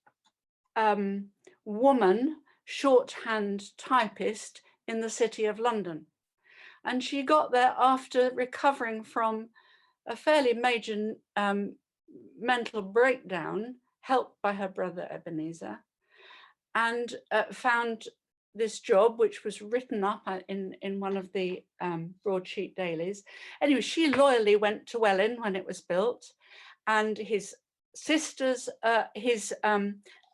woman shorthand typist in the City of London. And she got there after recovering from a fairly major mental breakdown, helped by her brother Ebenezer, and found this job, which was written up in one of the broadsheet dailies. Anyway, she loyally went to Welwyn when it was built, and his sisters, his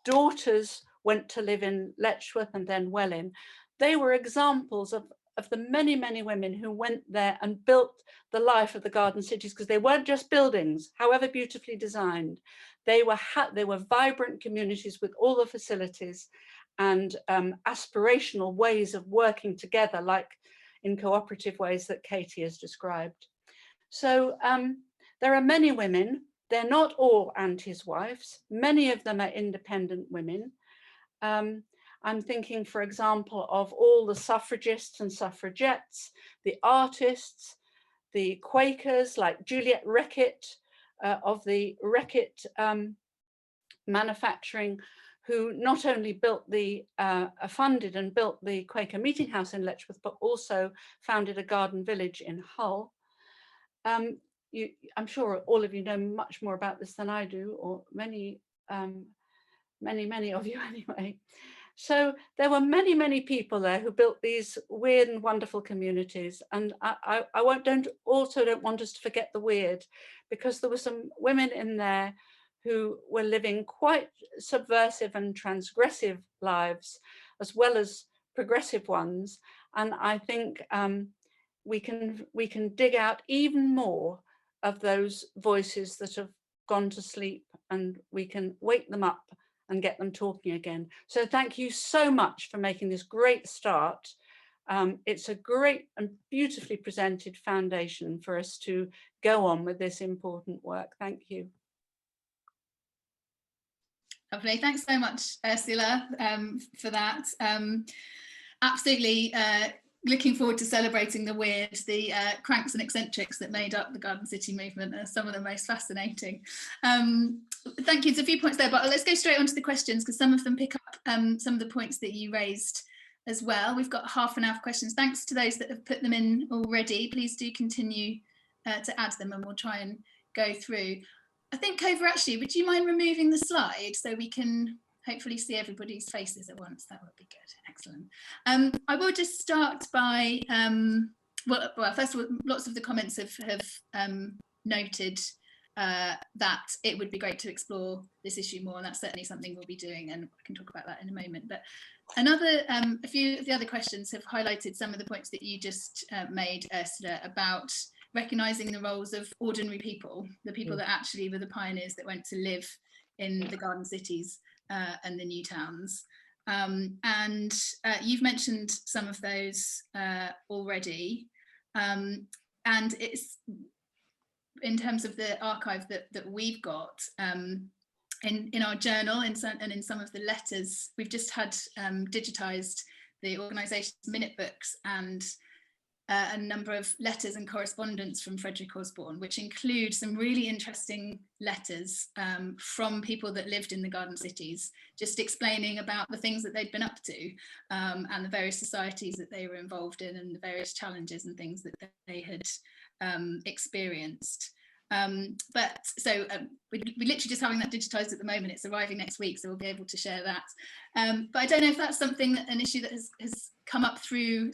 daughters went to live in Letchworth and then Welwyn. They were examples of the many, many women who went there and built the life of the garden cities, because they weren't just buildings, however beautifully designed. They were vibrant communities with all the facilities and aspirational ways of working together, like in cooperative ways that Katy has described. So there are many women. They're not all Auntie's wives. Many of them are independent women. I'm thinking, for example, of all the suffragists and suffragettes, the artists, the Quakers like Juliet Reckitt of the Reckitt manufacturing, who not only built funded and built the Quaker Meeting House in Letchworth, but also founded a garden village in Hull. I'm sure all of you know much more about this than I do, or many of you anyway. So there were many, many people there who built these weird and wonderful communities. And I don't want us to forget the weird, because there were some women in there who were living quite subversive and transgressive lives, as well as progressive ones. And I think we can dig out even more of those voices that have gone to sleep, and we can wake them up and get them talking again. So thank you so much for making this great start. It's a great and beautifully presented foundation for us to go on with this important work. Thank you. Lovely, thanks so much, Ursula, for that. Absolutely looking forward to celebrating the weird, the cranks and eccentrics that made up the Garden City movement are some of the most fascinating. Thank you. There's a few points there, but let's go straight on to the questions because some of them pick up some of the points that you raised as well. We've got half an hour for questions. Thanks to those that have put them in already. Please do continue to add them and we'll try and go through. I think, Cova, actually, would you mind removing the slide so we can hopefully see everybody's faces at once? That would be good. Excellent. I will just start by, well, first of all, lots of the comments have noted that it would be great to explore this issue more, and that's certainly something we'll be doing, and I can talk about that in a moment. But another, a few of the other questions have highlighted some of the points that you just made, Ursula, about recognising the roles of ordinary people, the people that actually were the pioneers that went to live in the garden cities and the new towns. And you've mentioned some of those already. And it's in terms of the archive that we've got in our journal and in some of the letters, we've just had digitised the organisation's minute books and a number of letters and correspondence from Frederick Osborn, which include some really interesting letters from people that lived in the garden cities, just explaining about the things that they'd been up to and the various societies that they were involved in and the various challenges and things that they had experienced. But so we're literally just having that digitised at the moment. It's arriving next week, so we'll be able to share that. But I don't know if that's something, an issue that has come up through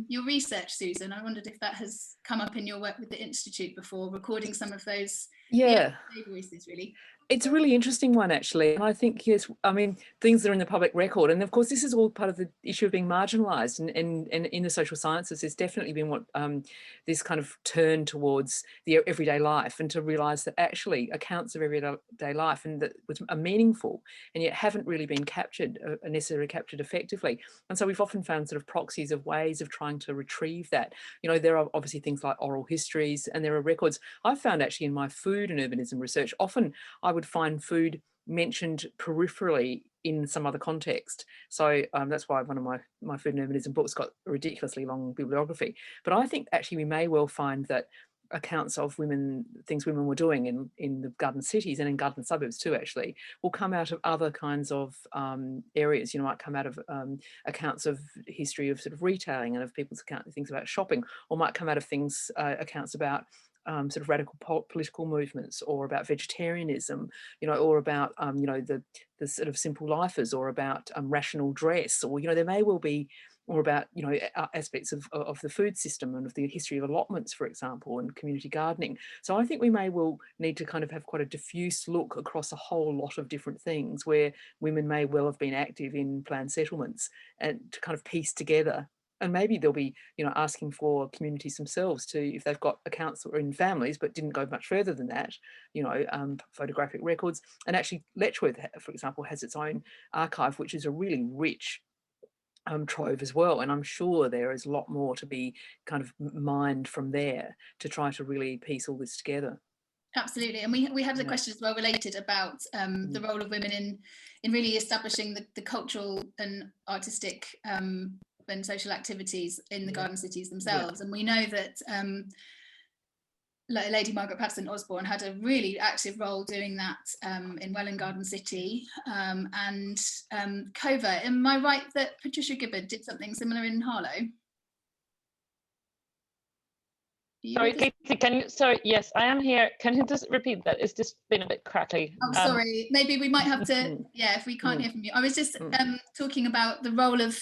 your research, Susan. I wondered if that has come up in your work with the Institute before, recording some of those voices, really. It's a really interesting one, actually. And I think, yes, I mean, things that are in the public record. And of course, this is all part of the issue of being marginalised. And in the social sciences, there's definitely been what this kind of turn towards the everyday life, and to realise that actually accounts of everyday life and that are meaningful and yet haven't really been captured, necessarily captured effectively. And so we've often found sort of proxies of ways of trying to retrieve that. You know, there are obviously things like oral histories, and there are records. I've found actually in my food and urbanism research, often I would find food mentioned peripherally in some other context. So that's why one of my food and urbanism books got a ridiculously long bibliography. But I think actually we may well find that accounts of women, things women were doing in the garden cities and in garden suburbs too, actually, will come out of other kinds of areas. You know, might come out of accounts of history of sort of retailing and of people's things about shopping, or might come out of things, accounts about sort of radical political movements, or about vegetarianism, you know, or about you know, the sort of simple lifers, or about rational dress, or, you know, there may well be, or about, you know, aspects of the food system and of the history of allotments, for example, and community gardening. So I think we may well need to kind of have quite a diffuse look across a whole lot of different things where women may well have been active in planned settlements, and to kind of piece together. And maybe they'll be, you know, asking for communities themselves to, if they've got accounts that were in families but didn't go much further than that, you know, photographic records. And actually Letchworth, for example, has its own archive, which is a really rich trove as well. And I'm sure there is a lot more to be kind of mined from there to try to really piece all this together. Absolutely, and we have the question as well related about the role of women in really establishing the cultural and artistic and social activities in the garden cities themselves. And we know that Lady Margaret Patterson Osborn had a really active role doing that in Welwyn Garden City. And Cova, am I right that Patricia Gibbard did something similar in Harlow? Sorry, Katy, can you, sorry, yes, I am here. Can you just repeat that? It's just been a bit crackly. Oh, sorry, maybe we might have to, yeah, if we can't hear from you. I was just talking about the role of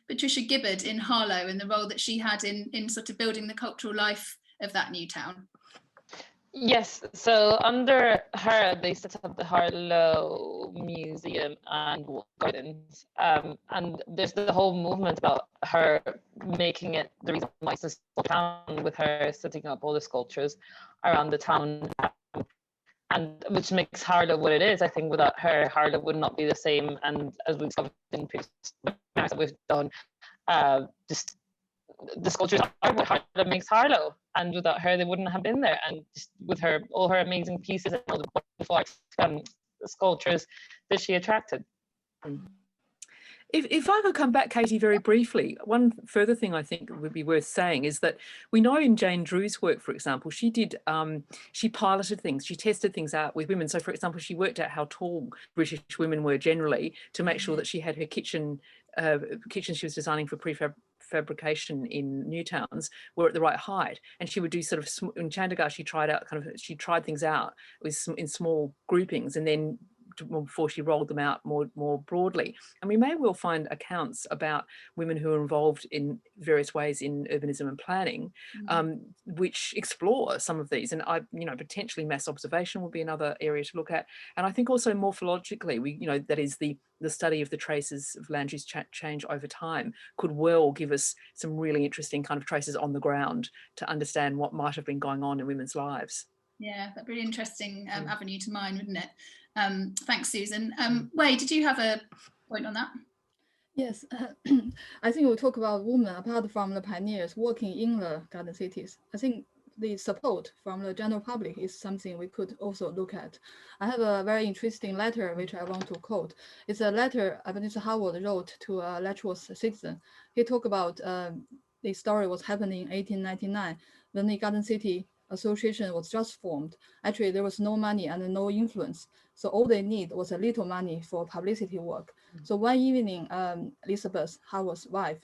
Patricia Gibbard in Harlow and the role that she had in sort of building the cultural life of that new town. Yes, so under her, they set up the Harlow Museum and Gardens, and there's the whole movement about her making it the reason why it's a sculpture town, with her setting up all the sculptures around the town, and which makes Harlow what it is. I think without her, Harlow would not be the same. And as we've discovered in previous webinars that we've done, just the sculptures are what Harlow makes Harlow, and without her they wouldn't have been there. And just with her, all her amazing pieces and all the wonderful sculptures that she attracted. If I could come back, Katy, very briefly, one further thing I think would be worth saying is that we know in Jane Drew's work, for example, she did, she piloted things, she tested things out with women. So, for example, she worked out how tall British women were generally to make sure that she had her kitchen she was designing for prefabrication in new towns were at the right height, and she would do sort of in Chandigarh she tried things out in small groupings and then before she rolled them out more broadly. And we may well find accounts about women who are involved in various ways in urbanism and planning, which explore some of these. And potentially mass observation will be another area to look at. And I think also morphologically, that is the study of the traces of land use change over time could well give us some really interesting kind of traces on the ground to understand what might have been going on in women's lives. Yeah, that'd be really interesting avenue to mine, wouldn't it? Thanks, Susan. Wei, did you have a point on that? Yes, I think we'll talk about women apart from the pioneers working in the garden cities. I think the support from the general public is something we could also look at. I have a very interesting letter which I want to quote. It's a letter Ebenezer Howard wrote to a lecherous citizen. He talked about the story was happening in 1899 when the Garden City Association was just formed. Actually, there was no money and no influence. So all they need was a little money for publicity work. So one evening, Elizabeth, Howard's wife,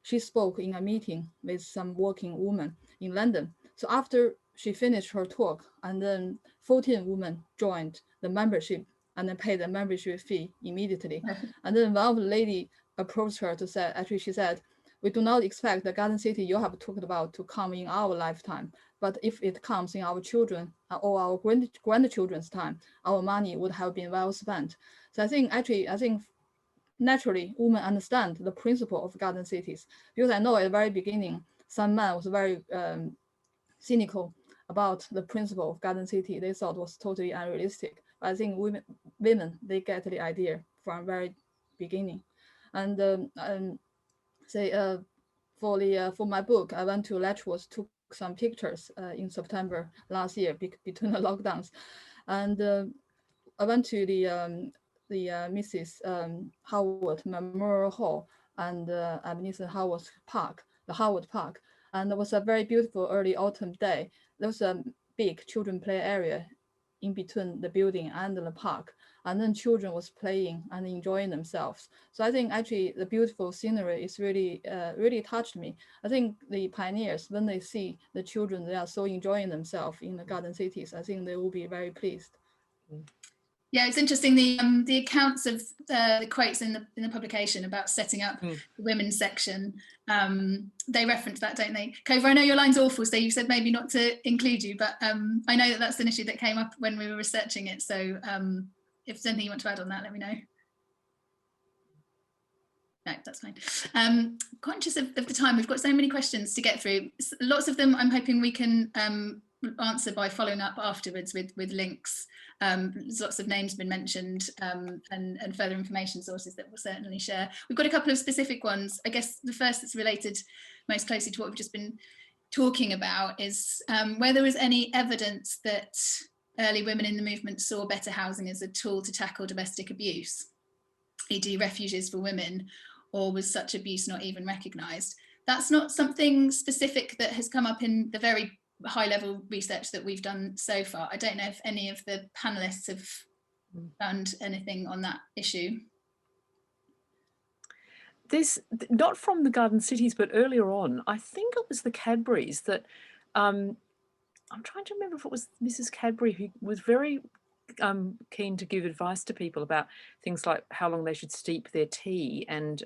she spoke in a meeting with some working women in London. So after she finished her talk, and then 14 women joined the membership and then paid the membership fee immediately. And then one of the lady approached her to say, actually she said, we do not expect the garden city you have talked about to come in our lifetime, but if it comes in our children or our grandchildren's time, our money would have been well spent. So I think naturally women understand the principle of garden cities, because I know at the very beginning, some man was very cynical about the principle of garden city. They thought it was totally unrealistic. But I think women they get the idea from very beginning. And for my book, I went to Letchworth, took some pictures in September last year between the lockdowns, and I went to the Mrs. Howard Memorial Hall and Ebenezer Howard's Park, the Howard Park, and it was a very beautiful early autumn day. There was a big children play area in between the building and the park, and then children was playing and enjoying themselves. So I think actually the beautiful scenery is really really touched me. I think the pioneers, when they see the children, they are so enjoying themselves in the garden cities, I think they will be very pleased. Yeah, it's interesting, the accounts of the quotes in the publication about setting up the women's section, they reference that, don't they? Cova, I know your line's awful, so you said maybe not to include you, but I know that that's an issue that came up when we were researching it, so if there's anything you want to add on that, let me know. No, that's fine. Conscious of the time, we've got so many questions to get through. Lots of them I'm hoping we can answer by following up afterwards with links. There's lots of names been mentioned and further information sources that we'll certainly share. We've got a couple of specific ones. I guess the first that's related most closely to what we've just been talking about is where there was any evidence that early women in the movement saw better housing as a tool to tackle domestic abuse, e.g. refuges for women, or was such abuse not even recognised? That's not something specific that has come up in the very high level research that we've done so far. I don't know if any of the panelists have found anything on that issue. There's not from the garden cities, but earlier on, I think it was the Cadburys that I'm trying to remember if it was Mrs. Cadbury who was very keen to give advice to people about things like how long they should steep their tea and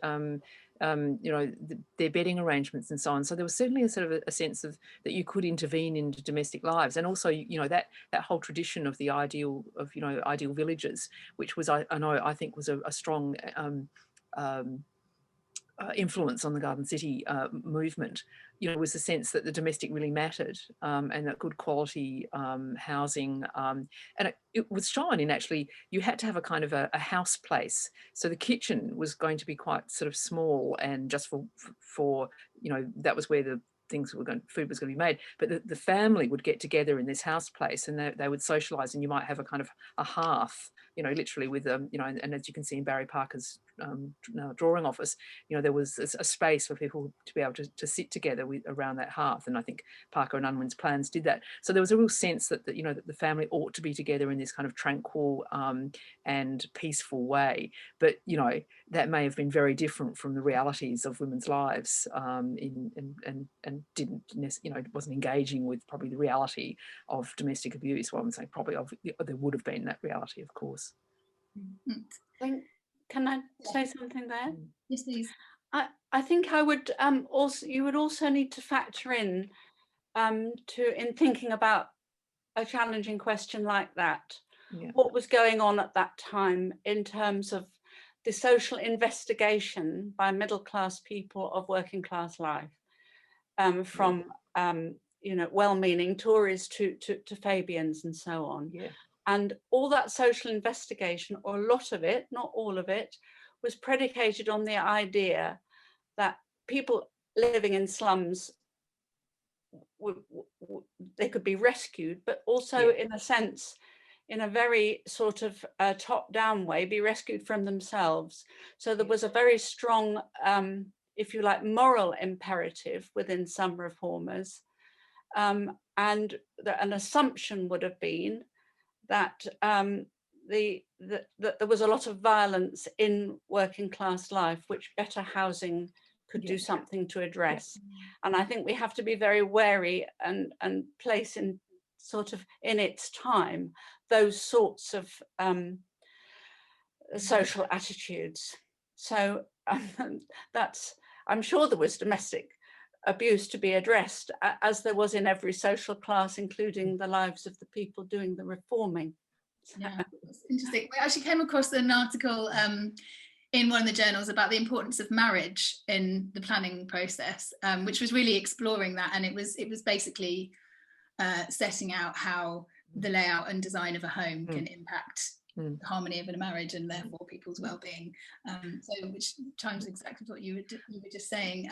their bedding arrangements and so on. So there was certainly a sort of a sense of that you could intervene into domestic lives, and also that whole tradition of the ideal villages, which was I think was a strong influence on the Garden City movement. Was the sense that the domestic really mattered, and that good quality housing, and it was shown in actually you had to have a kind of a house place. So the kitchen was going to be quite sort of small, and just for that was where the food was going to be made, but the family would get together in this house place, and they would socialise, and you might have a kind of a hearth, you know, literally with you know, and as you can see in Barry Parker's drawing office, you know, there was a space for people to be able to sit together around that hearth, and I think Parker and Unwin's plans did that. So there was a real sense that you know, that the family ought to be together in this kind of tranquil and peaceful way. But you know, that may have been very different from the realities of women's lives, and didn't, you know, wasn't engaging with probably the reality of domestic abuse. Well, I'm saying probably there would have been that reality, of course. Can I say something there? Yes, please. I think I would you would also need to factor in in thinking about a challenging question like that, what was going on at that time in terms of the social investigation by middle class people of working class life, from you know, well-meaning Tories to Fabians and so on. And all that social investigation, or a lot of it, not all of it, was predicated on the idea that people living in slums, they could be rescued, but also in a sense, in a very sort of top-down way, be rescued from themselves. So there was a very strong, if you like, moral imperative within some reformers. And an assumption would have been that that there was a lot of violence in working class life, which better housing could do something to address. And I think we have to be very wary and place in sort of in its time those sorts of social attitudes. So I'm sure there was domestic abuse to be addressed, as there was in every social class, including the lives of the people doing the reforming. Yeah, it's interesting. We actually came across an article in one of the journals about the importance of marriage in the planning process, which was really exploring that, and it was basically setting out how the layout and design of a home can impact the harmony of a marriage and therefore people's well-being. So which chimes exactly what you were just saying.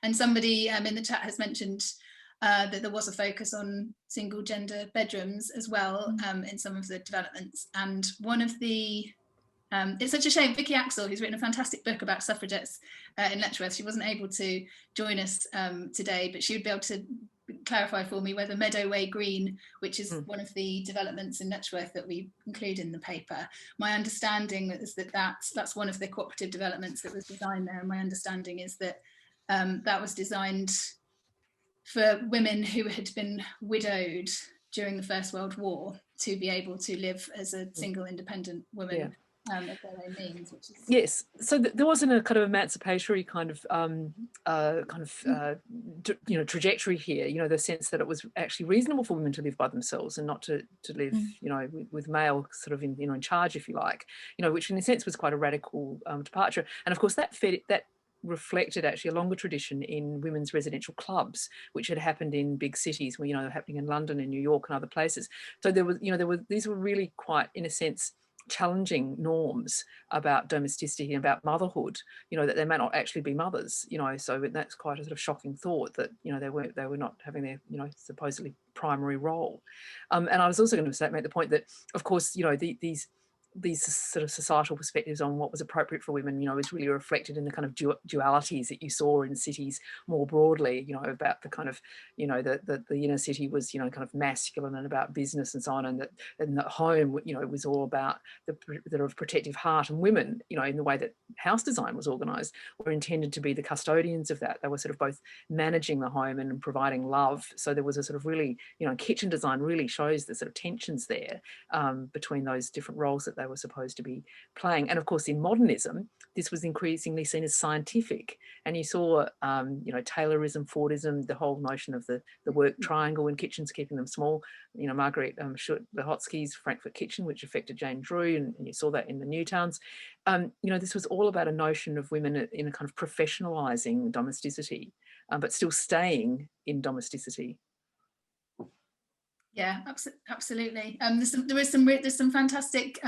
And somebody in the chat has mentioned that there was a focus on single gender bedrooms as well in some of the developments. And one of the it's such a shame, Vicky Axel, who's written a fantastic book about suffragettes in Letchworth, she wasn't able to join us today, but she would be able to clarify for me whether Meadowway Green, which is one of the developments in Letchworth that we include in the paper, my understanding is that's one of the cooperative developments that was designed there, and my understanding is that that was designed for women who had been widowed during the First World War to be able to live as a single independent woman. Of their own means, which is... Yes, so there wasn't a kind of emancipatory kind of you know, trajectory here. You know, the sense that it was actually reasonable for women to live by themselves and not to live, you know, with male sort of in charge, if you like. You know, which in a sense was quite a radical departure. And of course that reflected actually a longer tradition in women's residential clubs, which had happened in big cities, where, you know, happening in London and New York and other places. So there was, you know, these were really quite, in a sense, challenging norms about domesticity and about motherhood, you know, that they may not actually be mothers, you know. So that's quite a sort of shocking thought that, you know, they were not having their, you know, supposedly primary role. And I was also going to make the point that, of course, you know, these sort of societal perspectives on what was appropriate for women, you know, is really reflected in the kind of dualities that you saw in cities more broadly, you know, about the kind of, you know, the inner city was, you know, kind of masculine and about business and so on, and that home, you know, it was all about the sort of protective heart, and women, you know, in the way that house design was organised, were intended to be the custodians of that. They were sort of both managing the home and providing love. So there was a sort of really, you know, kitchen design really shows the sort of tensions there between those different roles that they were supposed to be playing. And of course, in modernism, this was increasingly seen as scientific. And you saw, you know, Taylorism, Fordism, the whole notion of the work triangle in kitchens, keeping them small. You know, Margaret Schutt-Lehotsky's Frankfurt Kitchen, which affected Jane Drew, and you saw that in the Newtowns. You know, this was all about a notion of women in a kind of professionalising domesticity, but still staying in domesticity. Yeah, absolutely. There's some fantastic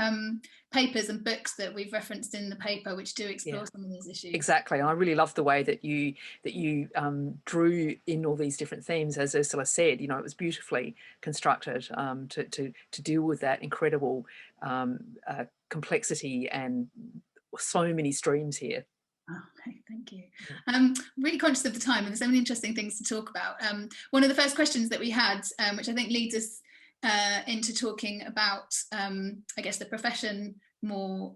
papers and books that we've referenced in the paper which do explore some of these issues. Exactly, and I really love the way that you drew in all these different themes, as Ursula said. You know, it was beautifully constructed to deal with that incredible complexity and so many streams here. Okay, thank you. Really conscious of the time, and there's so many interesting things to talk about. One of the first questions that we had, which I think leads us into talking about, I guess, the profession more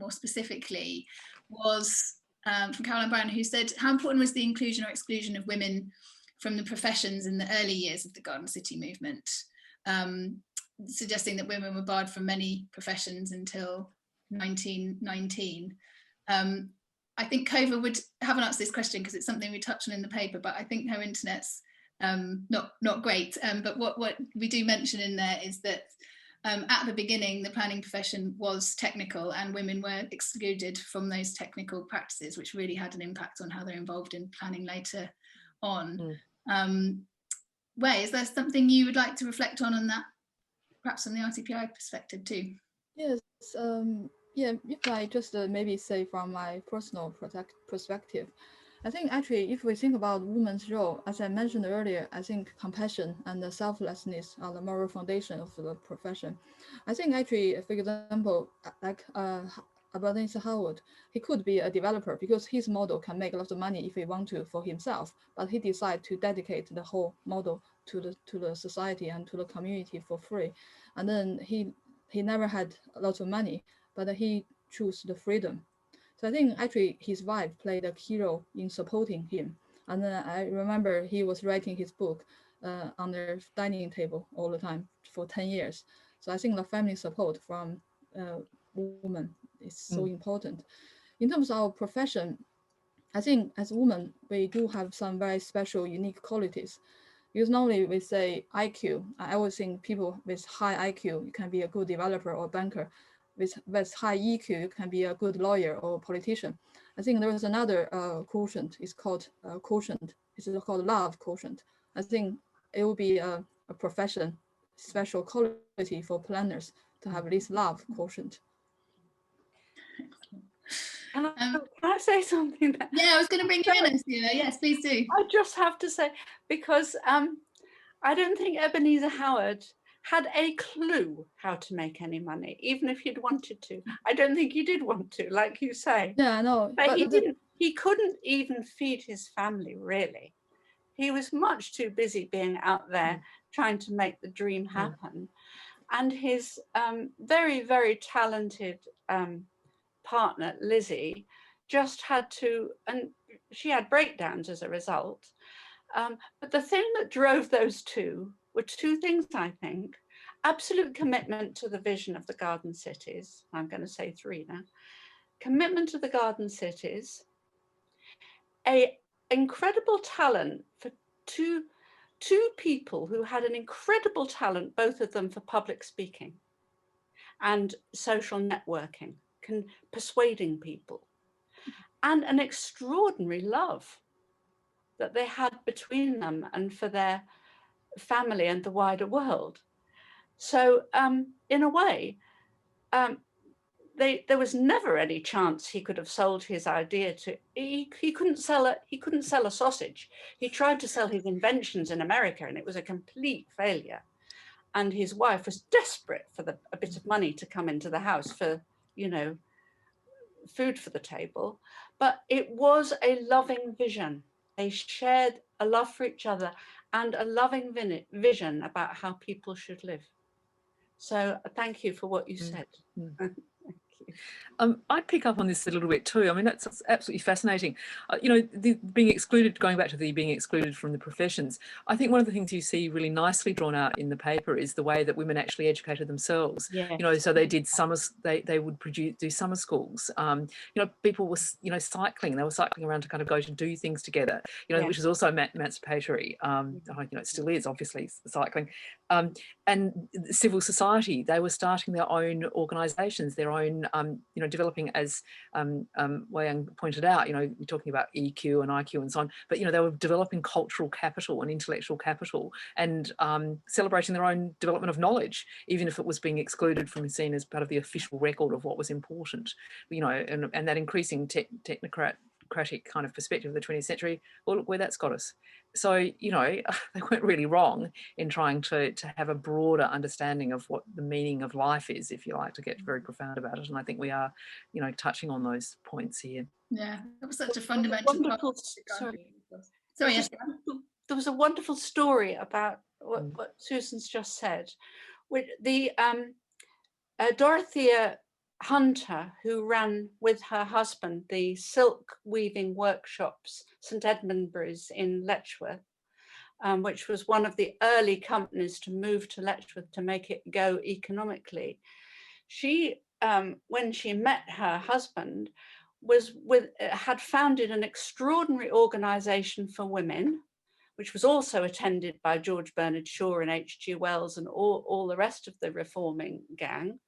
specifically, was from Caroline Brown, who said, how important was the inclusion or exclusion of women from the professions in the early years of the Garden City movement, suggesting that women were barred from many professions until 1919. I think Cova haven't answered this question because it's something we touched on in the paper, but I think her internet's not great. But what we do mention in there is that at the beginning, the planning profession was technical and women were excluded from those technical practices, which really had an impact on how they're involved in planning later on. Wei, is there something you would like to reflect on that, perhaps from the RTPI perspective too? Yes. Yeah, if I just maybe say from my personal perspective, I think actually if we think about women's role, as I mentioned earlier, I think compassion and the selflessness are the moral foundation of the profession. I think actually, for example, like Baroness Howard, he could be a developer because his model can make a lot of money if he want to for himself, but he decided to dedicate the whole model to the society and to the community for free. And then he never had a lot of money, but he chose the freedom. So I think actually his wife played a key role in supporting him. And then I remember he was writing his book on their dining table all the time for 10 years. So I think the family support from women is so important. In terms of our profession, I think as women, we do have some very special, unique qualities. Because normally we say IQ. I always think people with high IQ, you can be a good developer or banker. With high EQ, you can be a good lawyer or politician. I think there is another quotient. It's called quotient. It's called love quotient. I think it will be a profession, special quality for planners to have this love quotient. Can I say something? Yeah, I was going to bring you in, Ursula. Yes, please do. I just have to say, because I don't think Ebenezer Howard had a clue how to make any money, even if he'd wanted to. I don't think he did want to, like you say. Yeah, no. But he didn't. He couldn't even feed his family, really. He was much too busy being out there trying to make the dream happen. And his very, very talented partner, Lizzie, just had to, and she had breakdowns as a result. But the thing that drove those two were two things, I think. Absolute commitment to the vision of the Garden Cities. I'm going to say three now. Commitment to the Garden Cities. An incredible talent for two people who had an incredible talent, both of them, for public speaking and social networking, persuading people, and an extraordinary love that they had between them and for their family and the wider world. So in a way, there was never any chance he could have sold his idea to. He couldn't sell a sausage. He tried to sell his inventions in America, and it was a complete failure. And his wife was desperate for a bit of money to come into the house for, you know, food for the table. But it was a loving vision. They shared a love for each other and a loving vision about how people should live. So thank you for what you said. Thank you. I'd pick up on this a little bit too. I mean, that's absolutely fascinating. You know, being excluded, going back to the being excluded from the professions, I think one of the things you see really nicely drawn out in the paper is the way that women actually educated themselves. Yes. You know, so they did summers, they would do summer schools. You know, people were, you know, cycling. They were cycling around to kind of go to do things together, you know, which is also emancipatory. You know, it still is, obviously, cycling. and civil society, they were starting their own organisations, their own, you know, developing, as Wei-Yang pointed out, you know, you're talking about EQ and IQ and so on, but, you know, they were developing cultural capital and intellectual capital, and celebrating their own development of knowledge, even if it was being excluded from seen as part of the official record of what was important, you know, and that increasing technocratic kind of perspective of the 20th century, well, look where that's got us. So, you know, they weren't really wrong in trying to have a broader understanding of what the meaning of life is, if you like, to get very profound about it. And I think we are, you know, touching on those points here. Yeah, that was such a fundamental part. Sorry, yes. There was a wonderful story about what Susan's just said. The Dorothea Hunter, who ran with her husband the silk weaving workshops, St Edmundbury's in Letchworth, which was one of the early companies to move to Letchworth to make it go economically. She, when she met her husband, had founded an extraordinary organisation for women, which was also attended by George Bernard Shaw and H.G. Wells and all the rest of the reforming gang.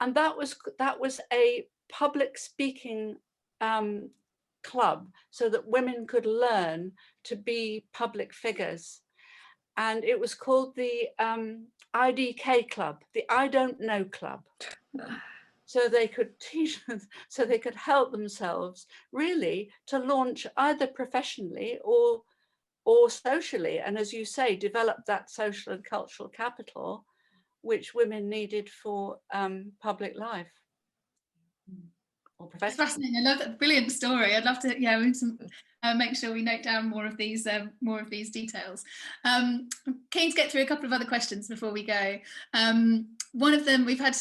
And that was a public speaking club, so that women could learn to be public figures. And it was called the IDK Club, the I Don't Know Club. So they could teach, so they could help themselves really to launch either professionally or socially. And as you say, develop that social and cultural capital which women needed for public life. It's fascinating. I love that, brilliant story. I'd love to, yeah, we make sure we note down more of these details. Keen to get through a couple of other questions before we go. One of them, we've had,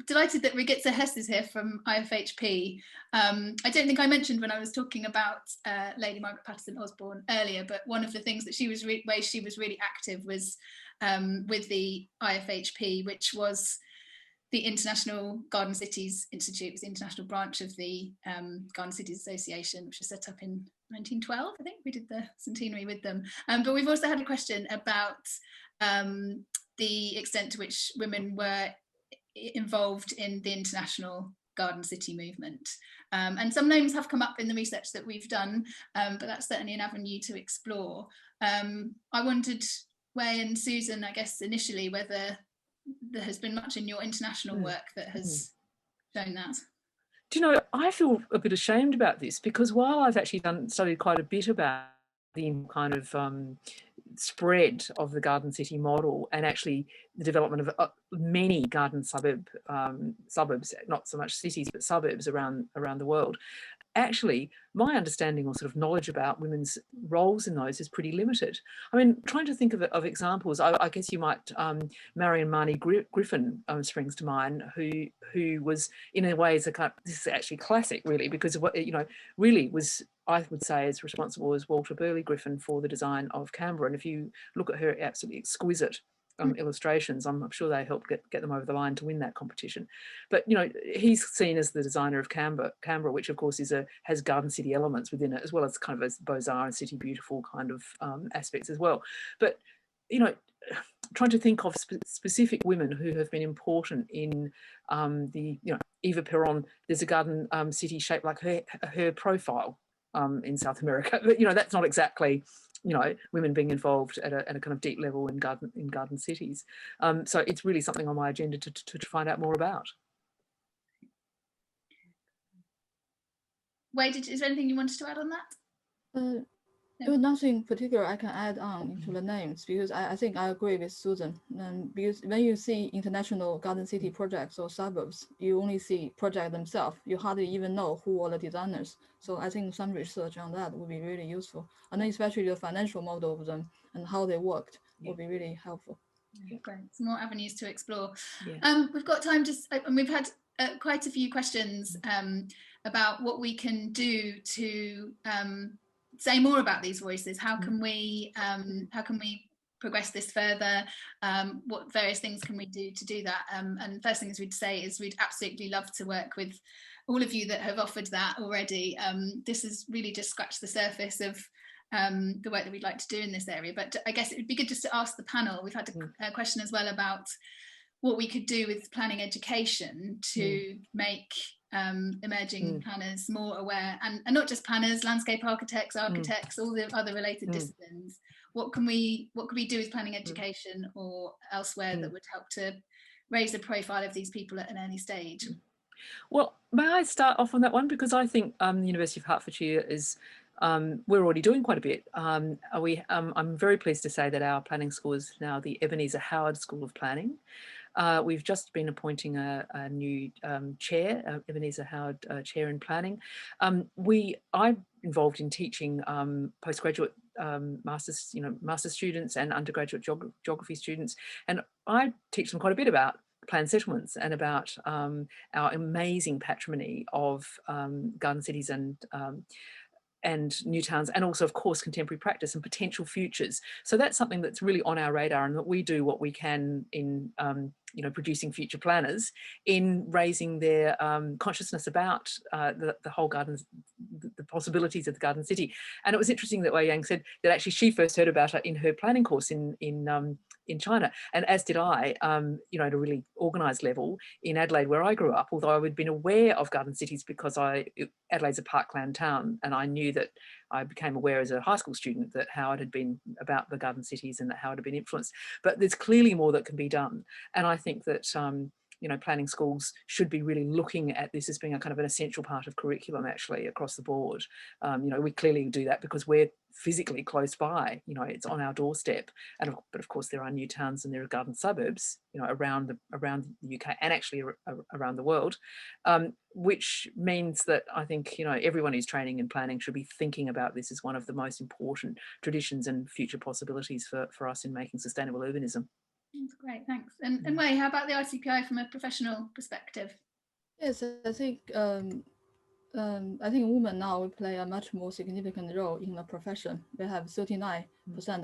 delighted that Regitza Hess is here from IFHP. I don't think I mentioned when I was talking about Lady Margaret Patterson Osborn earlier, but one of the things that she was really active was with the IFHP, which was the International Garden Cities Institute, was the international branch of the Garden Cities Association, which was set up in 1912, I think. We did the centenary with them. But we've also had a question about the extent to which women were involved in the international garden city movement. And some names have come up in the research that we've done, but that's certainly an avenue to explore. I wondered, Wei and Susan, I guess initially, whether there has been much in your international work that has shown that. Do you know, I feel a bit ashamed about this, because while I've actually studied quite a bit about the kind of spread of the garden city model, and actually the development of many garden suburbs, not so much cities, but suburbs around the world, actually my understanding or sort of knowledge about women's roles in those is pretty limited. I mean, trying to think of examples, I guess you might, Marion Marnie Griffin springs to mind, who was in a way, this is actually classic really, because what, you know, really was, I would say, as responsible as Walter Burley Griffin for the design of Canberra. And if you look at her absolutely exquisite illustrations, I'm sure they helped get them over the line to win that competition. But you know, he's seen as the designer of Canberra, which of course has garden city elements within it, as well as kind of a Beaux-Arts and City Beautiful kind of aspects as well. But you know, trying to think of specific women who have been important in the, you know, Eva Peron, there's a garden city shaped like her profile in South America. But you know, that's not exactly, you know, women being involved at a kind of deep level in garden cities. So it's really something on my agenda to find out more about. Wei, is there anything you wanted to add on that? There was nothing particular I can add on into the names, because I think I agree with Susan. Because when you see international garden city projects or suburbs, you only see projects themselves. You hardly even know who are the designers. So I think some research on that would be really useful. And then especially the financial model of them and how they worked would be really helpful. Yeah, great. Some more avenues to explore. Yeah. We've got time and we've had quite a few questions about what we can do to say more about these voices. How can we progress this further? What various things can we do to do that? And first things we'd say is we'd absolutely love to work with all of you that have offered that already. This has really just scratched the surface of the work that we'd like to do in this area. But I guess it would be good just to ask the panel. We've had a question as well about what we could do with planning education to make emerging planners more aware, and not just planners, landscape architects, all the other related disciplines. What can we do with planning education or elsewhere that would help to raise the profile of these people at an early stage? Well, may I start off on that one, because I think the University of Hertfordshire is we're already doing quite a bit. I'm very pleased to say that our planning school is now the Ebenezer Howard School of Planning. We've just been appointing a new chair, Ebenezer Howard Chair in Planning. I'm involved in teaching postgraduate master's students and undergraduate geography students, and I teach them quite a bit about planned settlements and about our amazing patrimony of garden cities and new towns, and also, of course, contemporary practice and potential futures. So that's something that's really on our radar, and that we do what we can in producing future planners, in raising their consciousness about the whole gardens, the possibilities of the garden city. And it was interesting that Wei Yang said that actually she first heard about it in her planning course in China, and as did I, at a really organised level in Adelaide, where I grew up, although I had been aware of garden cities because Adelaide's a parkland town, and I knew that I became aware as a high school student that Howard had been about the garden cities and that Howard had been influenced. But there's clearly more that can be done, and I think that planning schools should be really looking at this as being a kind of an essential part of curriculum, actually, across the board. We clearly do that because we're physically close by, it's on our doorstep. But of course there are new towns and there are garden suburbs, around the UK and actually around the world, which means that I think, everyone who's training in planning should be thinking about this as one of the most important traditions and future possibilities for us in making sustainable urbanism. That's great, thanks. And Wei, how about the ICPI from a professional perspective? Yes, I think women now play a much more significant role in the profession. We have 39%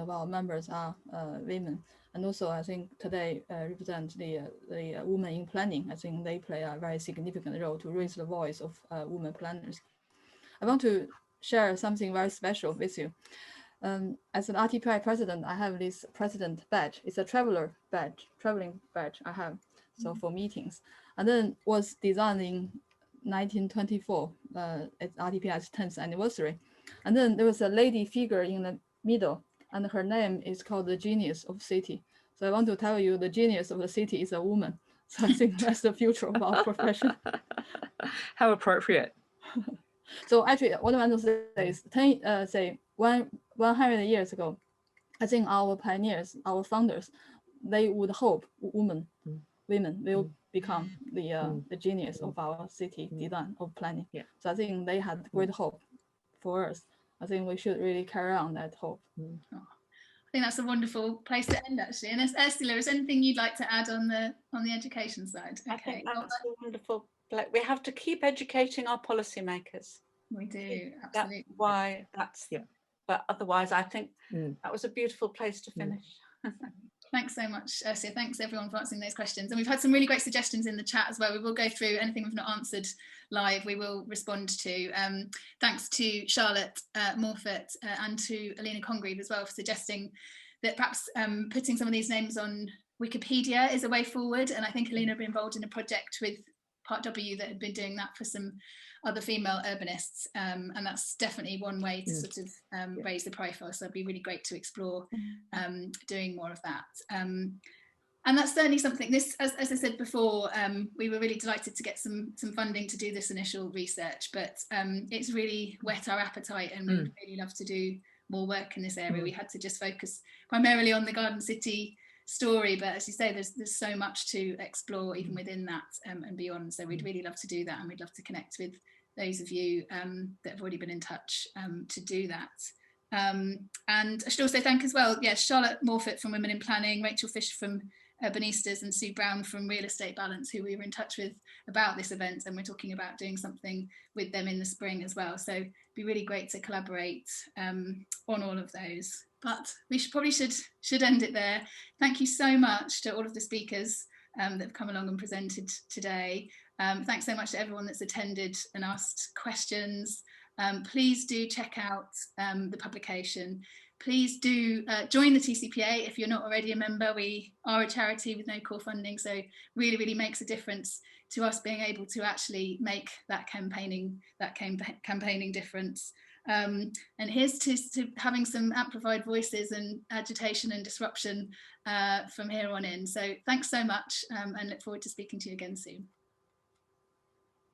of our members are women, and also I think today represent the women in planning. I think they play a very significant role to raise the voice of women planners. I want to share something very special with you. As an RTPI president, I have this president badge. It's a traveling badge I have, so for meetings. And then was designed in 1924 at RTPI's 10th anniversary. And then there was a lady figure in the middle, and her name is called the Genius of City. So I want to tell you, the genius of the city is a woman. So I think that's the future of our profession. How appropriate. So actually, what I want to say is, 100 years ago, I think our pioneers, our founders, they would hope women will become the genius of our city design of planning. Yeah. So I think they had great hope for us. I think we should really carry on that hope. I think that's a wonderful place to end, actually. And Ursula, is there anything you'd like to add on the education side? I think that's a wonderful. We have to keep educating our policymakers. We do, absolutely. That's why that's. Yeah. But otherwise, I think that was a beautiful place to finish. Thanks so much, Ursula. Thanks everyone for answering those questions. And we've had some really great suggestions in the chat as well. We will go through anything we've not answered live, we will respond to. Thanks to Charlotte Morfitt and to Alina Congreve as well for suggesting that perhaps putting some of these names on Wikipedia is a way forward. And I think Alina had been involved in a project with Part W that had been doing that for some other female urbanists, and that's definitely one way to sort of raise the profile. So it'd be really great to explore doing more of that. And that's certainly something, as I said before, we were really delighted to get some funding to do this initial research, but it's really whet our appetite, and we would really love to do more work in this area. We had to just focus primarily on the Garden City story, but as you say, there's so much to explore even within that and beyond. So we'd really love to do that, and we'd love to connect with those of you that have already been in touch to do that. And I should also thank as well, Charlotte Morfitt from Women in Planning, Rachel Fisher from Urbanistas, and Sue Brown from Real Estate Balance, who we were in touch with about this event, and we're talking about doing something with them in the spring as well. So it'd be really great to collaborate on all of those. But we should end it there. Thank you so much to all of the speakers that have come along and presented today. Thanks so much to everyone that's attended and asked questions. please do check out the publication. Please do join the TCPA if you're not already a member. We are a charity with no core funding, so really, really makes a difference to us being able to actually make that campaigning difference. And here's to having some amplified voices and agitation and disruption from here on in. So thanks so much, and look forward to speaking to you again soon.